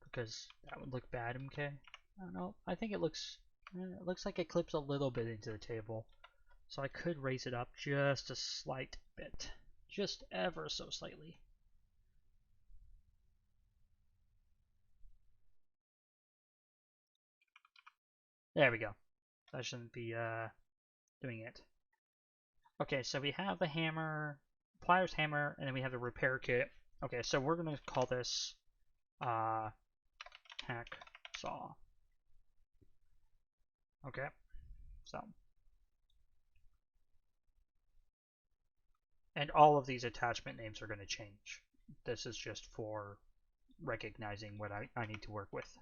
because that would look bad, okay? I don't know. I think it looks like it clips a little bit into the table. So I could raise it up just a slight bit. Just ever so slightly. There we go. I shouldn't be doing it. Okay, so we have the hammer, pliers, hammer, and then we have the repair kit. Okay, so we're going to call this hack saw. Okay, so. And all of these attachment names are going to change. This is just for recognizing what I need to work with.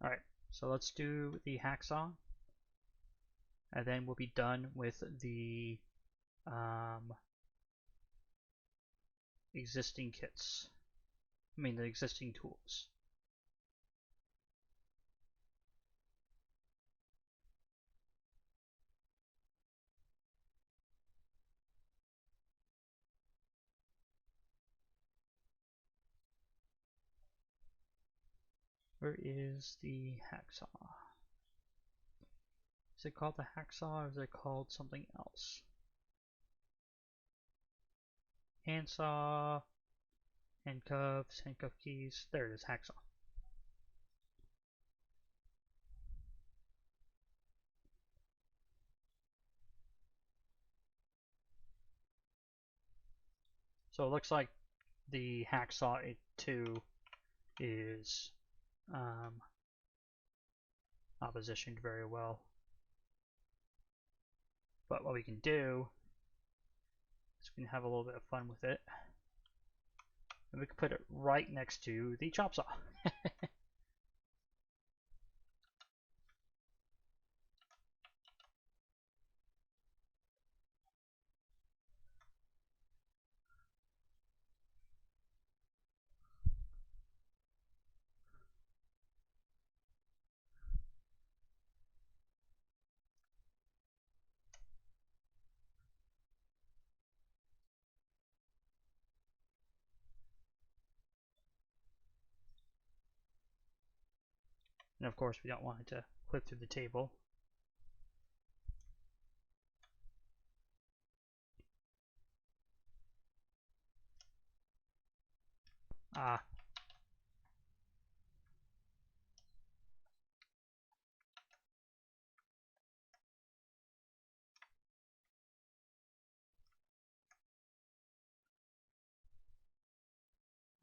Alright, so let's do the hacksaw. And then we'll be done with the existing kits. I mean, the existing tools. Where is the hacksaw? Is it called the hacksaw or is it called something else? Handsaw, handcuffs, handcuff keys. There it is, hacksaw. So it looks like the hacksaw 2 is not positioned very well. But what we can do is we can have a little bit of fun with it. And we can put it right next to the chop saw. And of course we don't want it to clip through the table. Ah.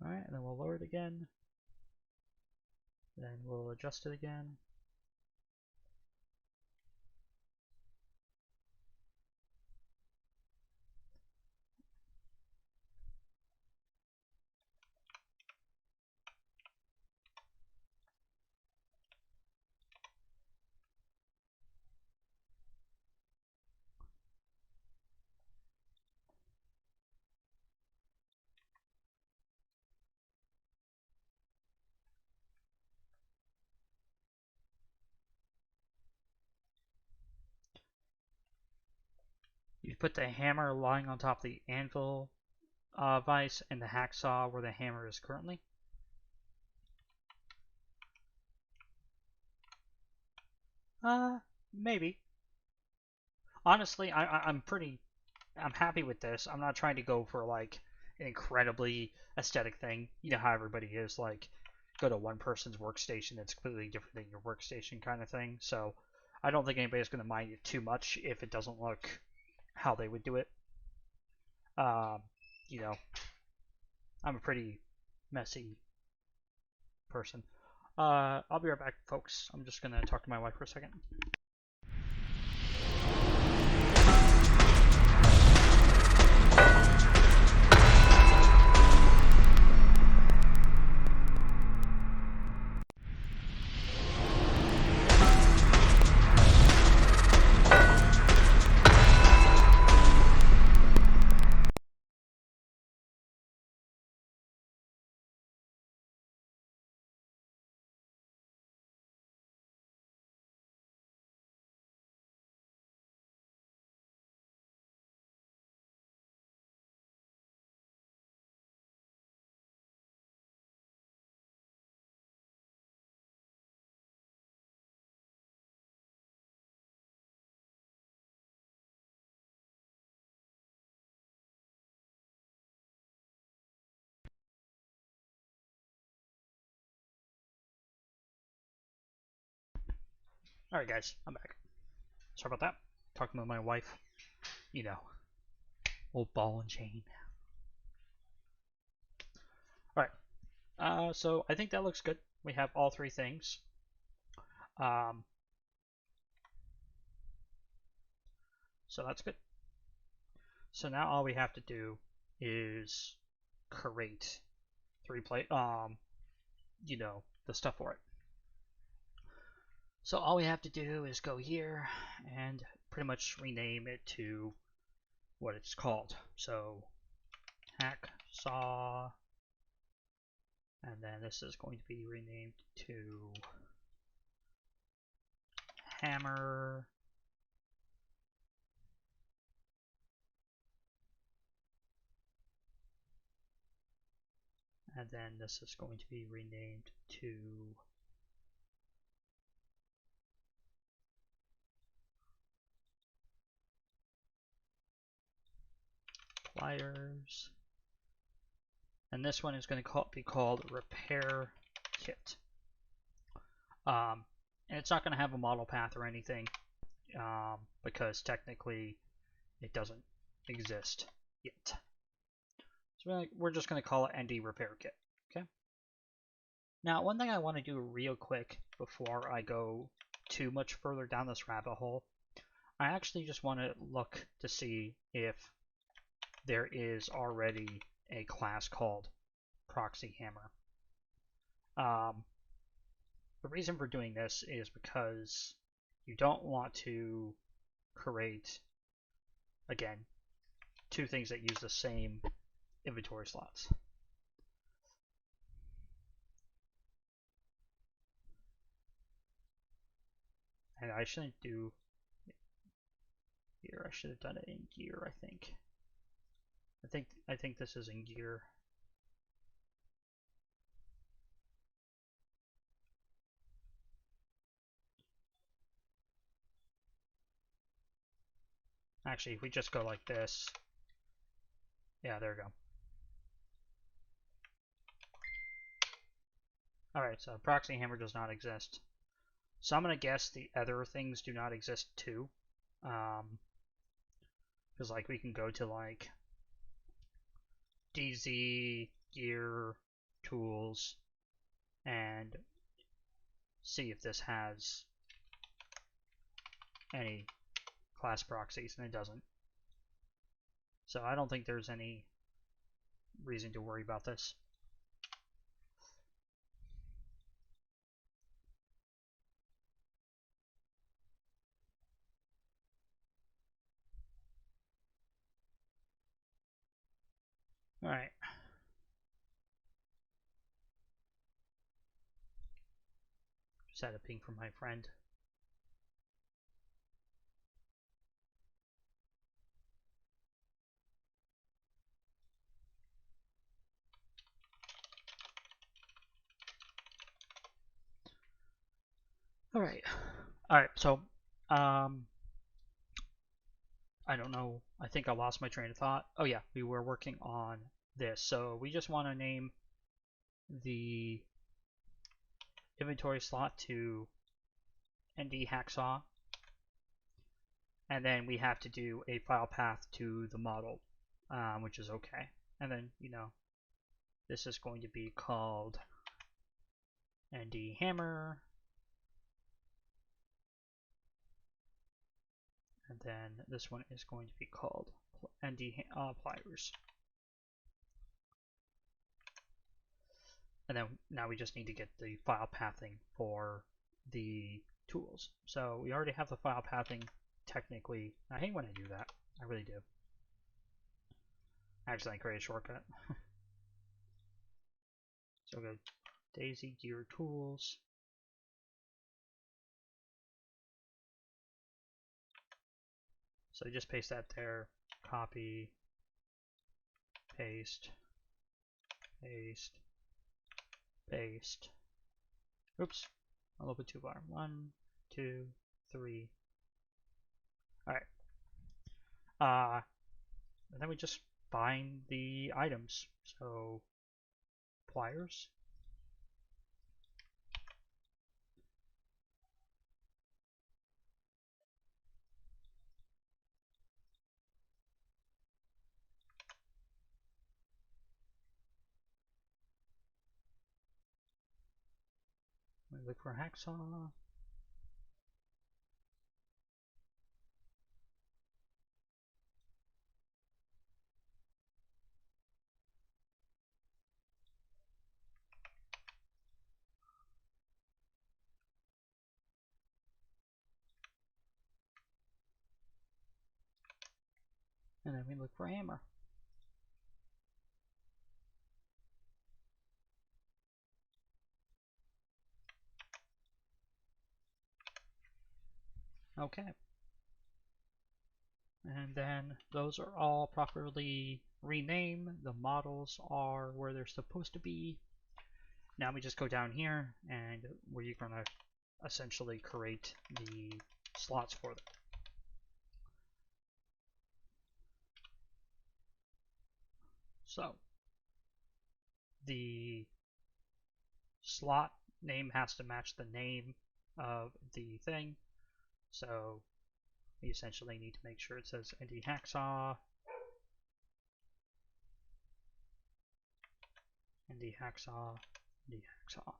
Alright, and then we'll lower it again. Then we'll adjust it again. You put the hammer lying on top of the anvil vise and the hacksaw where the hammer is currently. Maybe. Honestly, I'm happy with this. I'm not trying to go for like an incredibly aesthetic thing. You know how everybody is, like go to one person's workstation that's completely different than your workstation kind of thing. So I don't think anybody's going to mind it too much if it doesn't look how they would do it. You know, I'm a pretty messy person. I'll be right back, folks. I'm just going to talk to my wife for a second. Alright guys, I'm back. Sorry about that. Talking with my wife. You know, old ball and chain. Alright, so I think that looks good. We have all three things. So that's good. So now all we have to do is create you know, the stuff for it. So all we have to do is go here and pretty much rename it to what it's called. So hacksaw, and then this is going to be renamed to hammer. And then this is going to be renamed to pliers. And this one is going to be called repair kit. And it's not going to have a model path or anything because technically it doesn't exist yet. So we're just going to call it ND repair kit. Okay. Now, one thing I want to do real quick before I go too much further down this rabbit hole, I actually just want to look to see if there is already a class called Proxy Hammer. The reason for doing this is because you don't want to create, again, two things that use the same inventory slots. And I shouldn't do here. I should have done it in gear, I think. I think this is in gear. Actually, if we just go like this, yeah, there we go. Alright, so proxy hammer does not exist. So I'm going to guess the other things do not exist too. Because like we can go to like DZ, gear, tools, and see if this has any class proxies, and it doesn't. So I don't think there's any reason to worry about this. Alright. Just had a ping from my friend. Alright. Alright, so I don't know. I think I lost my train of thought. Oh yeah, we were working on this. So we just want to name the inventory slot to ND hacksaw. And then we have to do a file path to the model, which is okay. And then, you know, this is going to be called ND hammer. And then this one is going to be called ND pliers. And then now we just need to get the file pathing for the tools. So we already have the file pathing technically. I hate when I do that. I really do. Actually, I create a shortcut. So go DayZ gear tools. So just paste that there, copy, paste, paste, paste. Oops, a little bit too far. 1, 2, 3. All right. And then we just bind the items. So pliers. look for a hacksaw. And then we look for a hammer. Okay. And then those are all properly renamed. The models are where they're supposed to be. Now we just go down here and we're going to essentially create the slots for them. So the slot name has to match the name of the thing. So we essentially need to make sure it says ND hacksaw, ND hacksaw, ND hacksaw.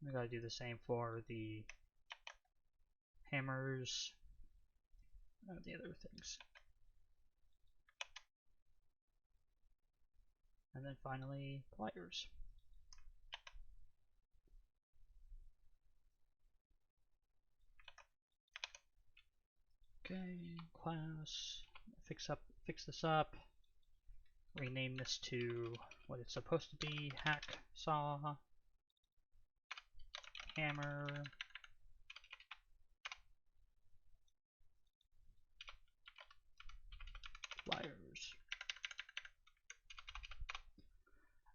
We gotta do the same for the hammers and the other things. And then finally, pliers. Okay, class, fix this up, rename this to what it's supposed to be, hacksaw, hammer, pliers.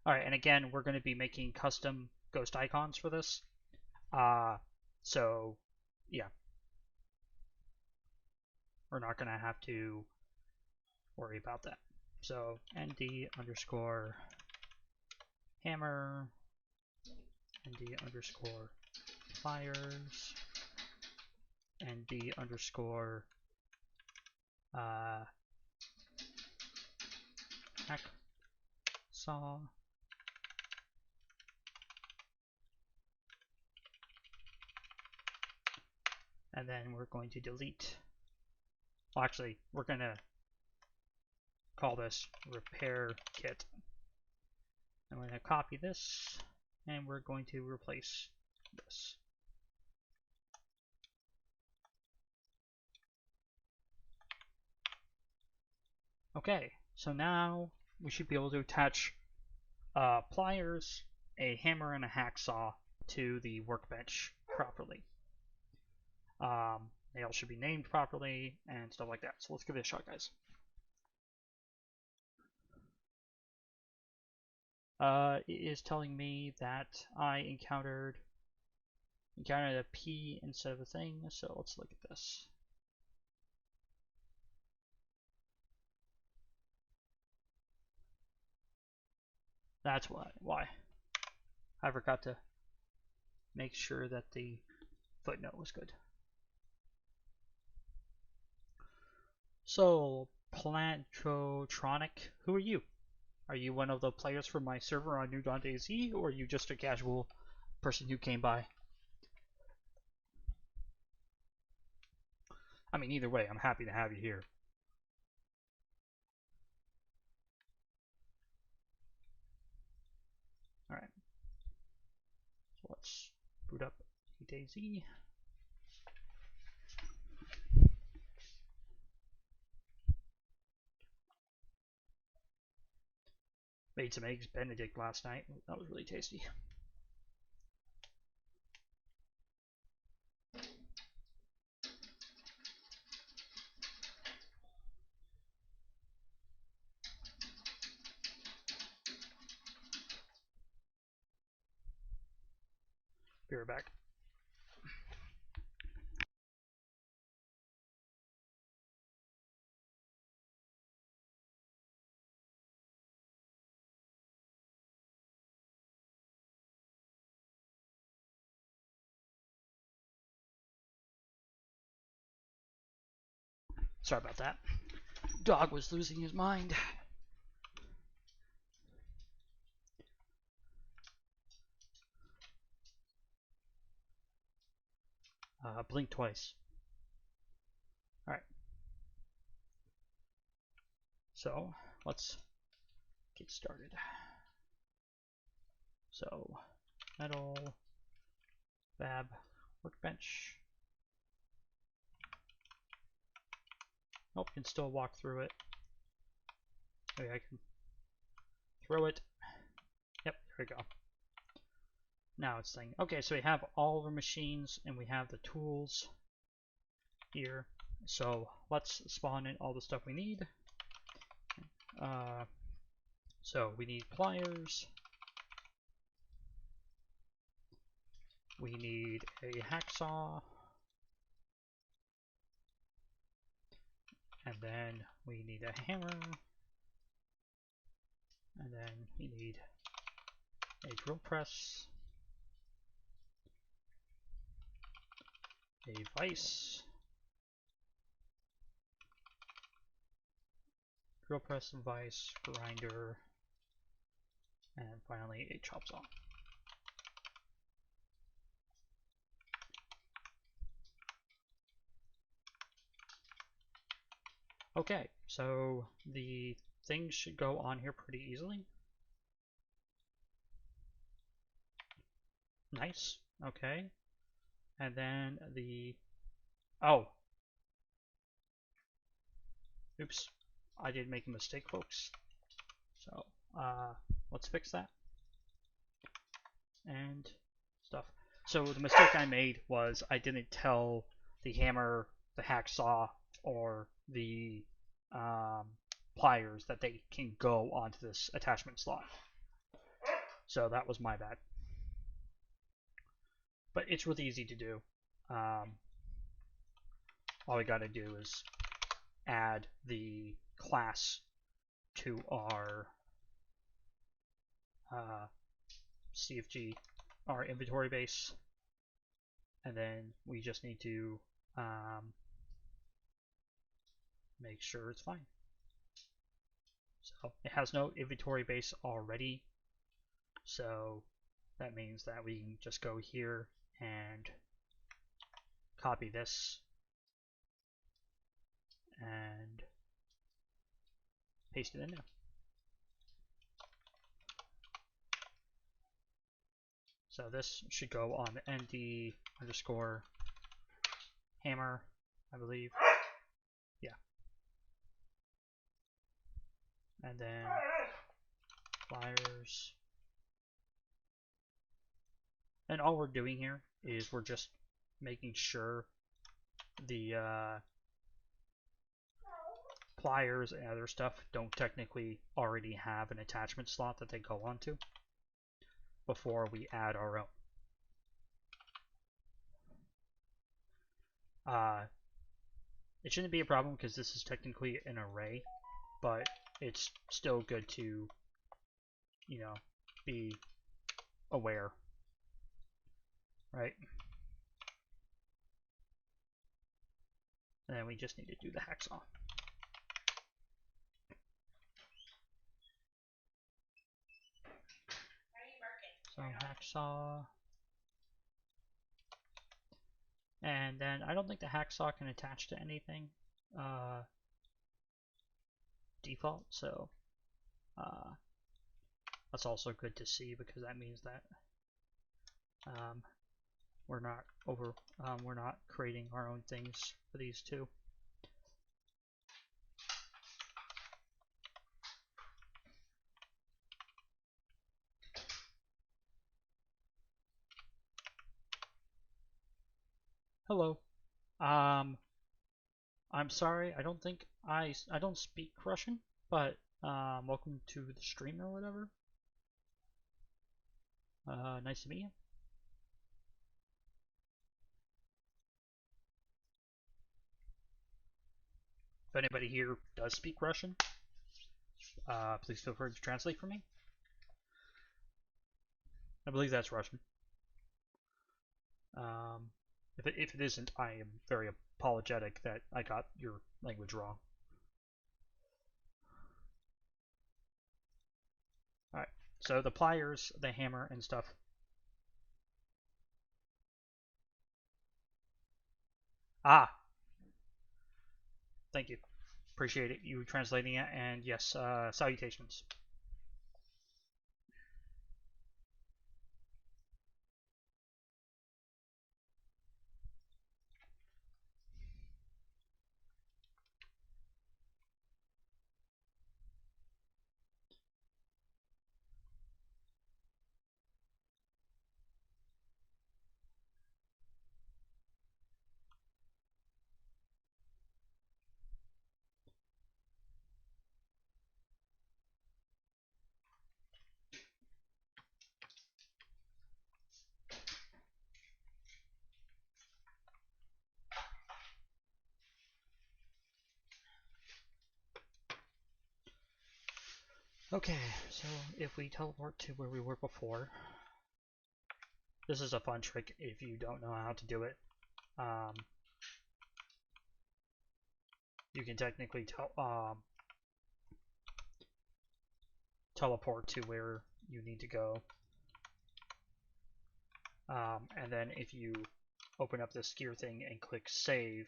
Alright, and again, we're going to be making custom ghost icons for this. So, yeah. We're not going to have to worry about that. So, nd underscore hammer, nd underscore pliers, nd underscore hacksaw, and then we're going to delete. Well, actually, we're going to call this repair kit. I'm going to copy this, and we're going to replace this. Okay, so now we should be able to attach pliers, a hammer, and a hacksaw to the workbench properly. They all should be named properly and stuff like that. So let's give it a shot, guys. It is telling me that I encountered a P instead of a thing, so let's look at this. That's why. I forgot to make sure that the footnote was good. So, Plantotronic, who are you? Are you one of the players from my server on DayZ, or are you just a casual person who came by? I mean, either way, I'm happy to have you here. Alright. So let's boot up DayZ. Made some eggs Benedict last night. That was really tasty. Be right back. Sorry about that. Dog was losing his mind. blink twice. Alright. So, let's get started. So, metal, Fab Workbench. Nope, can still walk through it. Maybe I can throw it. Yep, there we go. Now it's saying, okay, so we have all of our machines and we have the tools here. So let's spawn in all the stuff we need. So we need pliers. We need a hacksaw. And then we need a hammer. And then we need a drill press. A vise. Drill press and vise, grinder, and finally a chop saw. Okay, so the things should go on here pretty easily. Nice, okay. And then the, oh. Oops, I did make a mistake, folks. So, let's fix that. And stuff. So the mistake I made was I didn't tell the hammer, the hacksaw, or the pliers that they can go onto this attachment slot. So that was my bad. But it's really easy to do. All we gotta do is add the class to our CFG, our inventory base, and then we just need to make sure it's fine. So it has no inventory base already, so that means that we can just go here and copy this and paste it in there. So this should go on the ND underscore hammer, I believe. Yeah. And then pliers. And all we're doing here is we're just making sure the pliers and other stuff don't technically already have an attachment slot that they go onto before we add our own. It shouldn't be a problem because this is technically an array, but it's still good to, you know, be aware, right? And then we just need to do the hacksaw. So hacksaw. And then I don't think the hacksaw can attach to anything default, so that's also good to see because that means that we're not creating our own things for these two. Hello. I'm sorry, I don't think I don't speak Russian, but welcome to the stream or whatever. Nice to meet you. If anybody here does speak Russian, please feel free to translate for me. I believe that's Russian. If it isn't, I am very apologetic that I got your language wrong. Alright, so the pliers, the hammer, and stuff. Ah, thank you. Appreciate it, you translating it, and yes, salutations. Okay, so if we teleport to where we were before, this is a fun trick if you don't know how to do it. You can technically teleport to where you need to go. And then if you open up this gear thing and click save,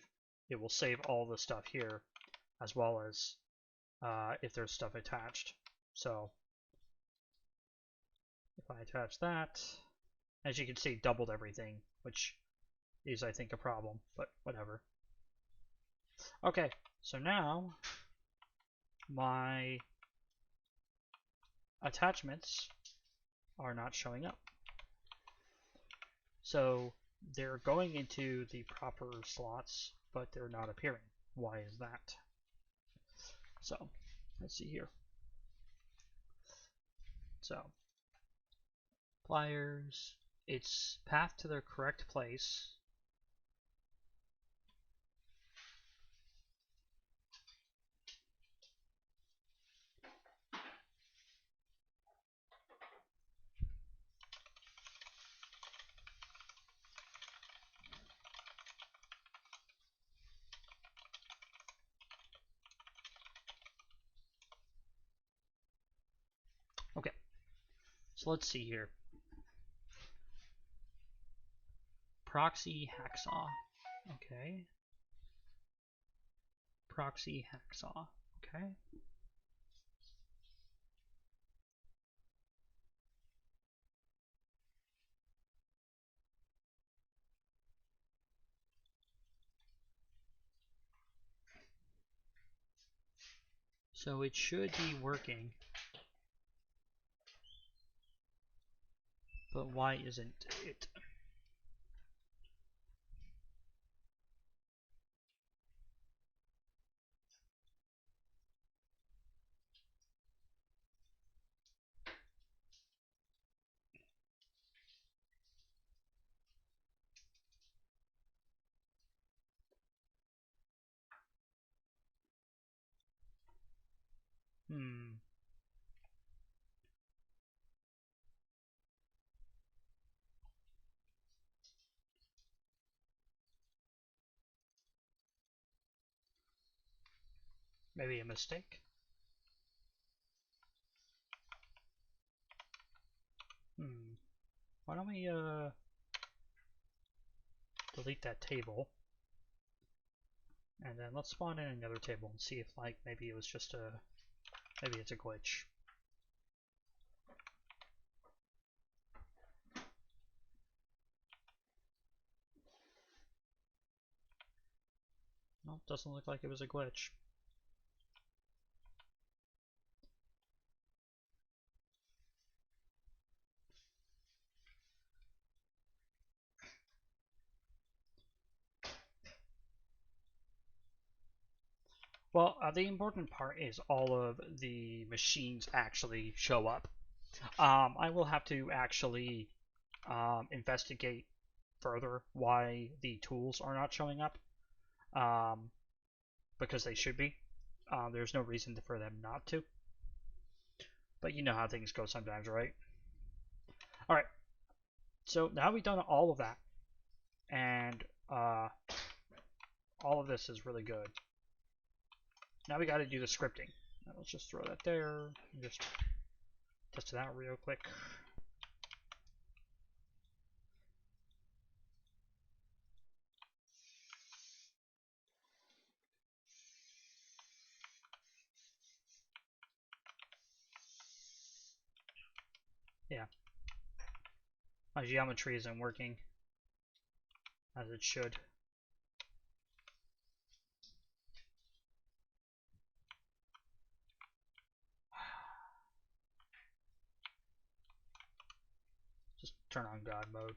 it will save all the stuff here, as well as if there's stuff attached. So if I attach that, as you can see, doubled everything, which is, I think, a problem, but whatever. Okay, so now my attachments are not showing up. So they're going into the proper slots, but they're not appearing. Why is that? So let's see here. So pliers, it's path to their correct place. Okay, so let's see here. Proxy hacksaw. Okay. Proxy hacksaw. Okay. So it should be working. But why isn't it? Maybe a mistake? Why don't we delete that table, and then let's spawn in another table and see if, like, maybe it was just maybe it's a glitch. Nope, doesn't look like it was a glitch. Well, the important part is all of the machines actually show up. I will have to actually investigate further why the tools are not showing up, because they should be. There's no reason for them not to. But you know how things go sometimes, right? Alright, so now we've done all of that, and all of this is really good. Now we got to do the scripting. Now let's just throw that there, and just test it out real quick. yeah. My geometry isn't working as it should. Just turn on God mode.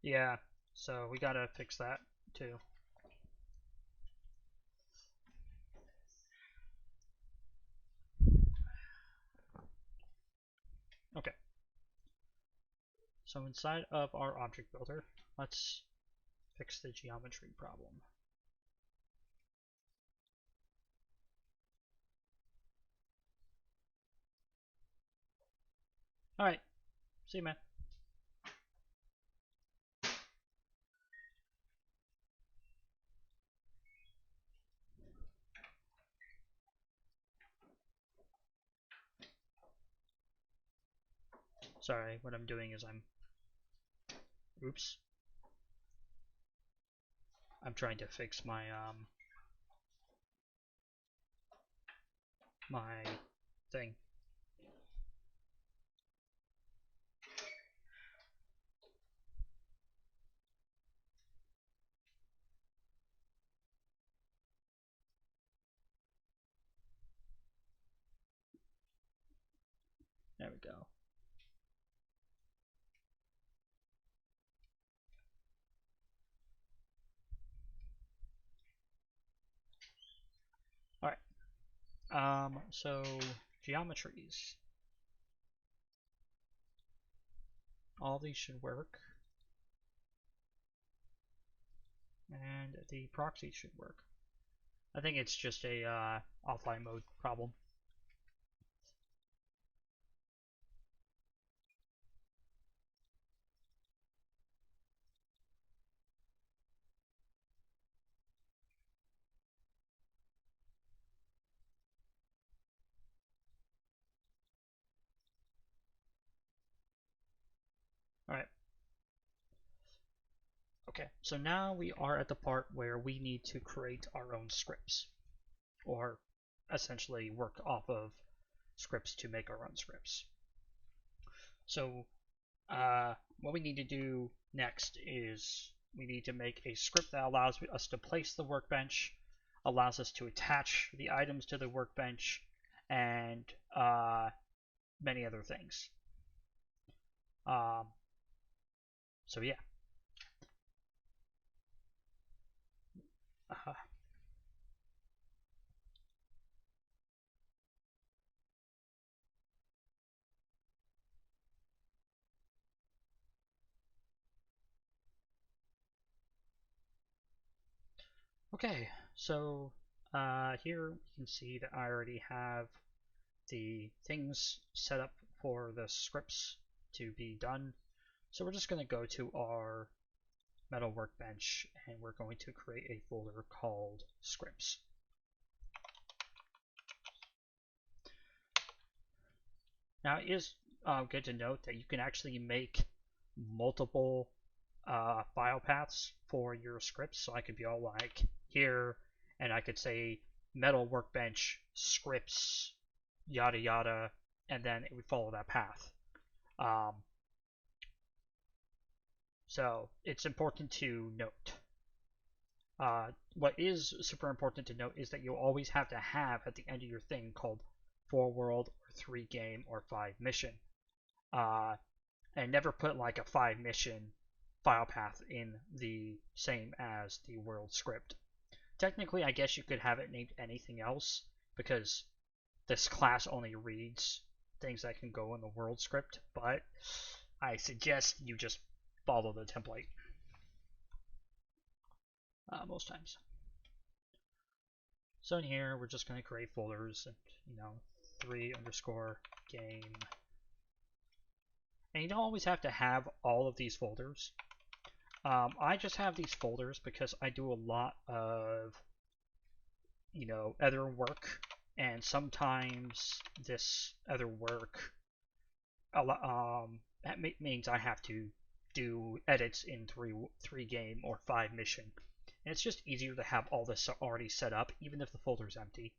Yeah, so we gotta fix that too. Okay. So inside of our object builder, let's fix the geometry problem. Alright, see you, man. Sorry, what I'm doing is oops. I'm trying to fix my my thing. There we go. Alright. So geometries. All these should work. And the proxy should work. I think it's just a offline mode problem. Alright. Okay, so now we are at the part where we need to create our own scripts, or essentially work off of scripts to make our own scripts. So what we need to do next is we need to make a script that allows us to place the workbench, allows us to attach the items to the workbench, and many other things. So yeah. Okay, so here we can see that I already have the things set up for the scripts to be done. So we're just going to go to our metal workbench and we're going to create a folder called scripts. Now it is good to note that you can actually make multiple file paths for your scripts. So I could be all like here, and I could say metal workbench scripts yada yada, and then it would follow that path. So it's important to note. What is super important to note is that you'll always have to have at the end of your thing called 4 world or 3 game or 5 mission. And never put like a 5 mission file path in the same as the world script. Technically, I guess you could have it named anything else because this class only reads things that can go in the world script, but I suggest you just follow the template most times. So in here, we're just going to create folders and, 3_game. And you don't always have to have all of these folders. I just have these folders because I do a lot of, other work, and sometimes this other work that means I have to do edits in three game or 5 mission, and it's just easier to have all this already set up, even if the folder's empty.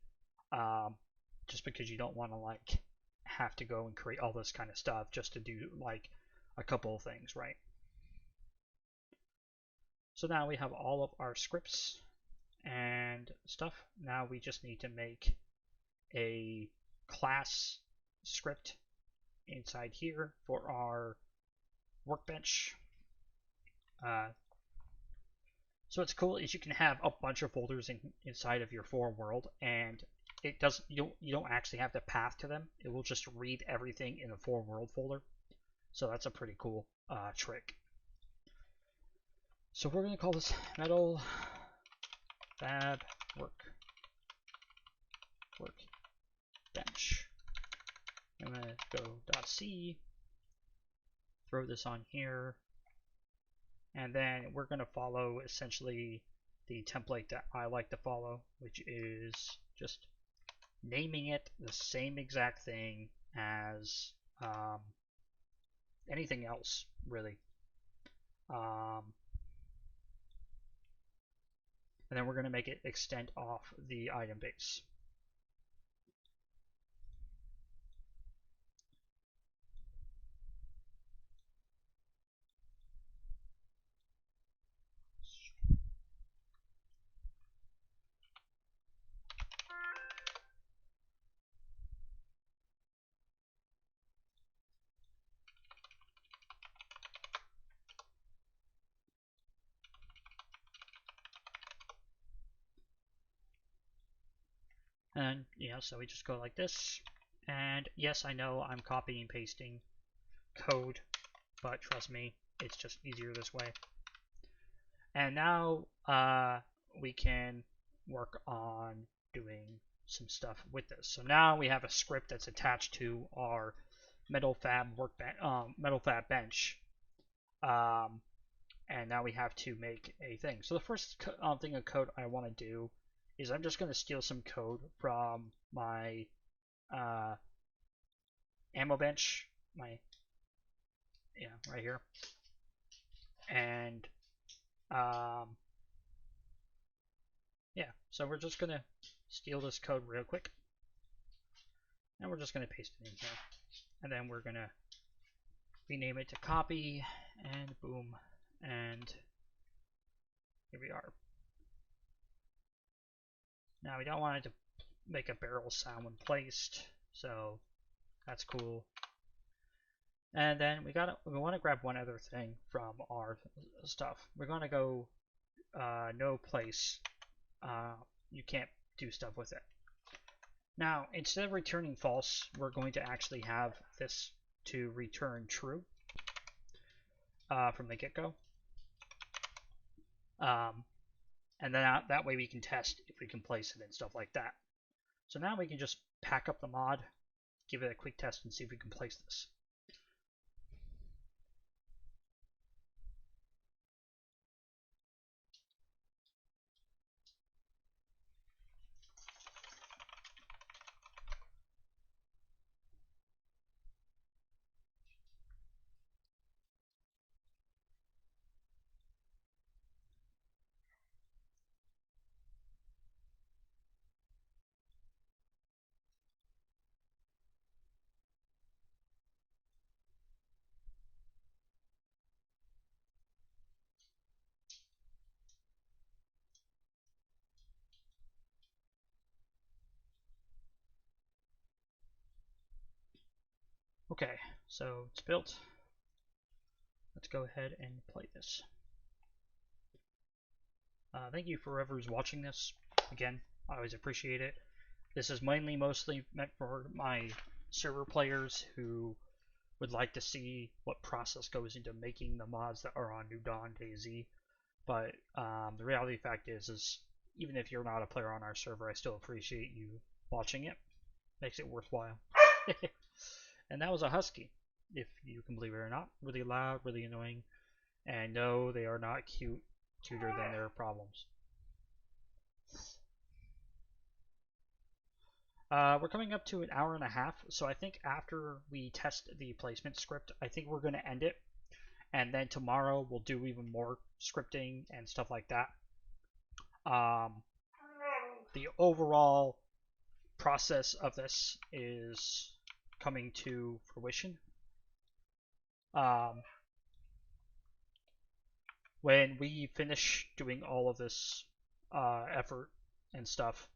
Just because you don't want to like have to go and create all this kind of stuff just to do like a couple of things, right? So now we have all of our scripts and stuff. Now we just need to make a class script inside here for our workbench. So what's cool is you can have a bunch of folders inside of your for world, and it does you don't actually have to path to them. It will just read everything in the for world folder. So that's a pretty cool trick. So we're going to call this metal fab workbench. I'm going to go .c, throw this on here, and then we're going to follow essentially the template that I like to follow, which is just naming it the same exact thing as anything else, really. And then we're going to make it extend off the item base. And yeah, so we just go like this. And yes, I know I'm copying and pasting code, but trust me, it's just easier this way. And now we can work on doing some stuff with this. So now we have a script that's attached to our metal fab bench. And now we have to make a thing. So the first thing of code I want to do is I'm just going to steal some code from my ammo bench, right here, and so we're just going to steal this code real quick, and we're just going to paste it in here, and then we're going to rename it to copy, and boom, and here we are. Now we don't want it to make a barrel sound when placed, so that's cool. And then we want to grab one other thing from our stuff. We're going to go no place. You can't do stuff with it. Now, instead of returning false, we're going to actually have this to return true from the get-go. And then that way we can test if we can place it and stuff like that. So now we can just pack up the mod, give it a quick test, and see if we can place this. Okay, so it's built. Let's go ahead and play this. Thank you for whoever's watching this. Again, I always appreciate it. This is mostly meant for my server players who would like to see what process goes into making the mods that are on New Dawn DayZ. But the reality fact is even if you're not a player on our server, I still appreciate you watching it. Makes it worthwhile. And that was a husky, if you can believe it or not. Really loud, really annoying. And no, they are not cuter than their problems. We're coming up to an hour and a half, so I think after we test the placement script, I think we're going to end it. And then tomorrow we'll do even more scripting and stuff like that. The overall process of this is coming to fruition. When we finish doing all of this effort and stuff,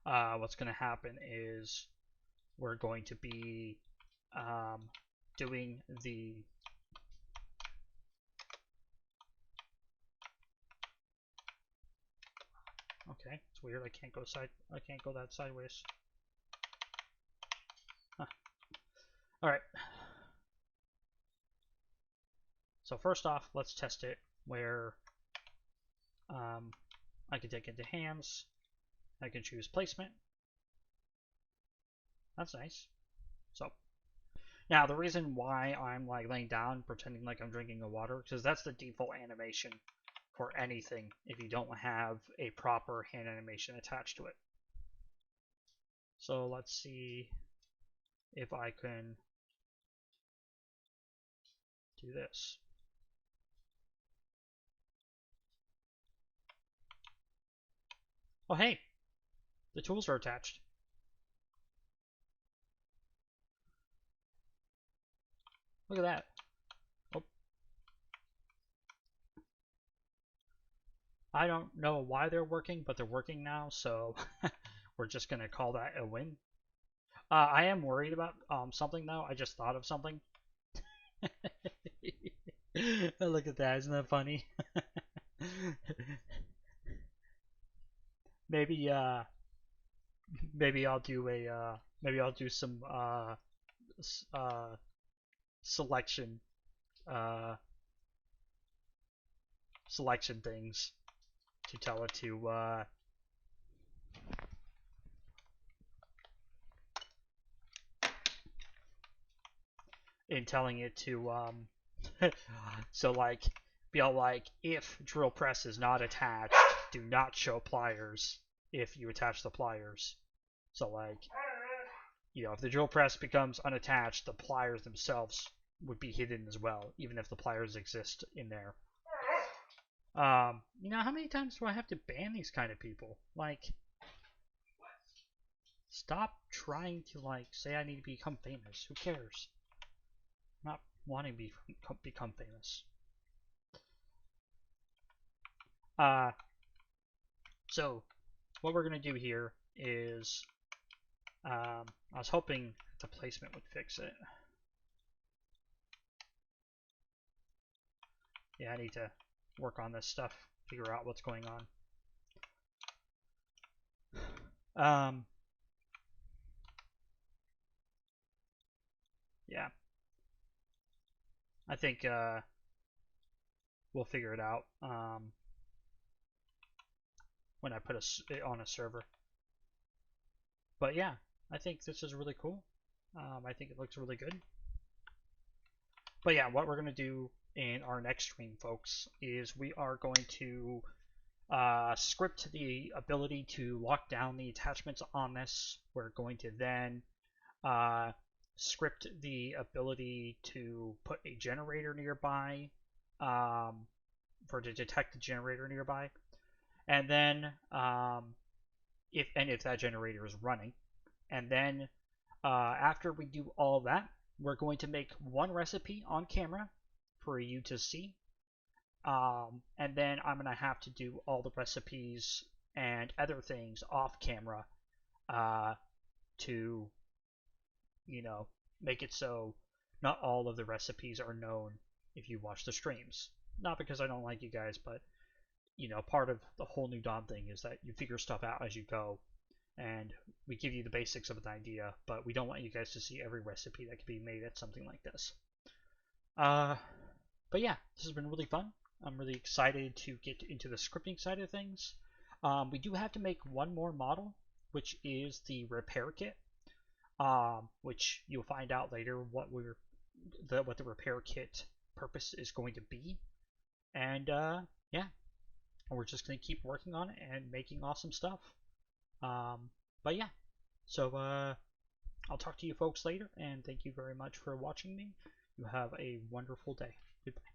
what's going to happen is we're going to be doing the okay, it's weird. I can't go that sideways. Huh. All right. So first off, let's test it where I can take into hands. I can choose placement. That's nice. So now the reason why I'm like laying down pretending like I'm drinking a water, because that's the default animation for anything if you don't have a proper hand animation attached to it. So let's see if I can do this. Oh hey, the tools are attached. Look at that. Oh. I don't know why they're working, but they're working now, so we're just going to call that a win. I am worried about something, though. I just thought of something. Look at that. Isn't that funny? maybe maybe I'll do some selection selection things to tell it to in telling it to so like be all like, if drill press is not attached, do not show pliers if you attach the pliers. So like, you know, if the drill press becomes unattached, the pliers themselves would be hidden as well, even if the pliers exist in there. You know, how many times do I have to ban these kind of people? Like, stop trying to like say I need to become famous. Who cares? I'm not wanting to become famous. So what we're gonna do here is, I was hoping the placement would fix it. Yeah, I need to work on this stuff, figure out what's going on. Yeah, I think we'll figure it out when I put it on a server. But yeah, I think this is really cool. I think it looks really good. But yeah, what we're going to do in our next stream, folks, is we are going to script the ability to lock down the attachments on this. We're going to then script the ability to put a generator nearby, for to detect the generator nearby, and then if that generator is running, and then after we do all that, we're going to make one recipe on camera for you to see, and then I'm going to have to do all the recipes and other things off camera to, you know, make it so not all of the recipes are known if you watch the streams. Not because I don't like you guys, but, you know, part of the whole New Dawn thing is that you figure stuff out as you go, and we give you the basics of an idea, but we don't want you guys to see every recipe that can be made at something like this. But yeah, this has been really fun. I'm really excited to get into the scripting side of things. We do have to make one more model, which is the repair kit, which you'll find out later what the repair kit purpose is going to be. And yeah, we're just going to keep working on it and making awesome stuff. But yeah, So I'll talk to you folks later, and thank you very much for watching me. You have a wonderful day. Goodbye.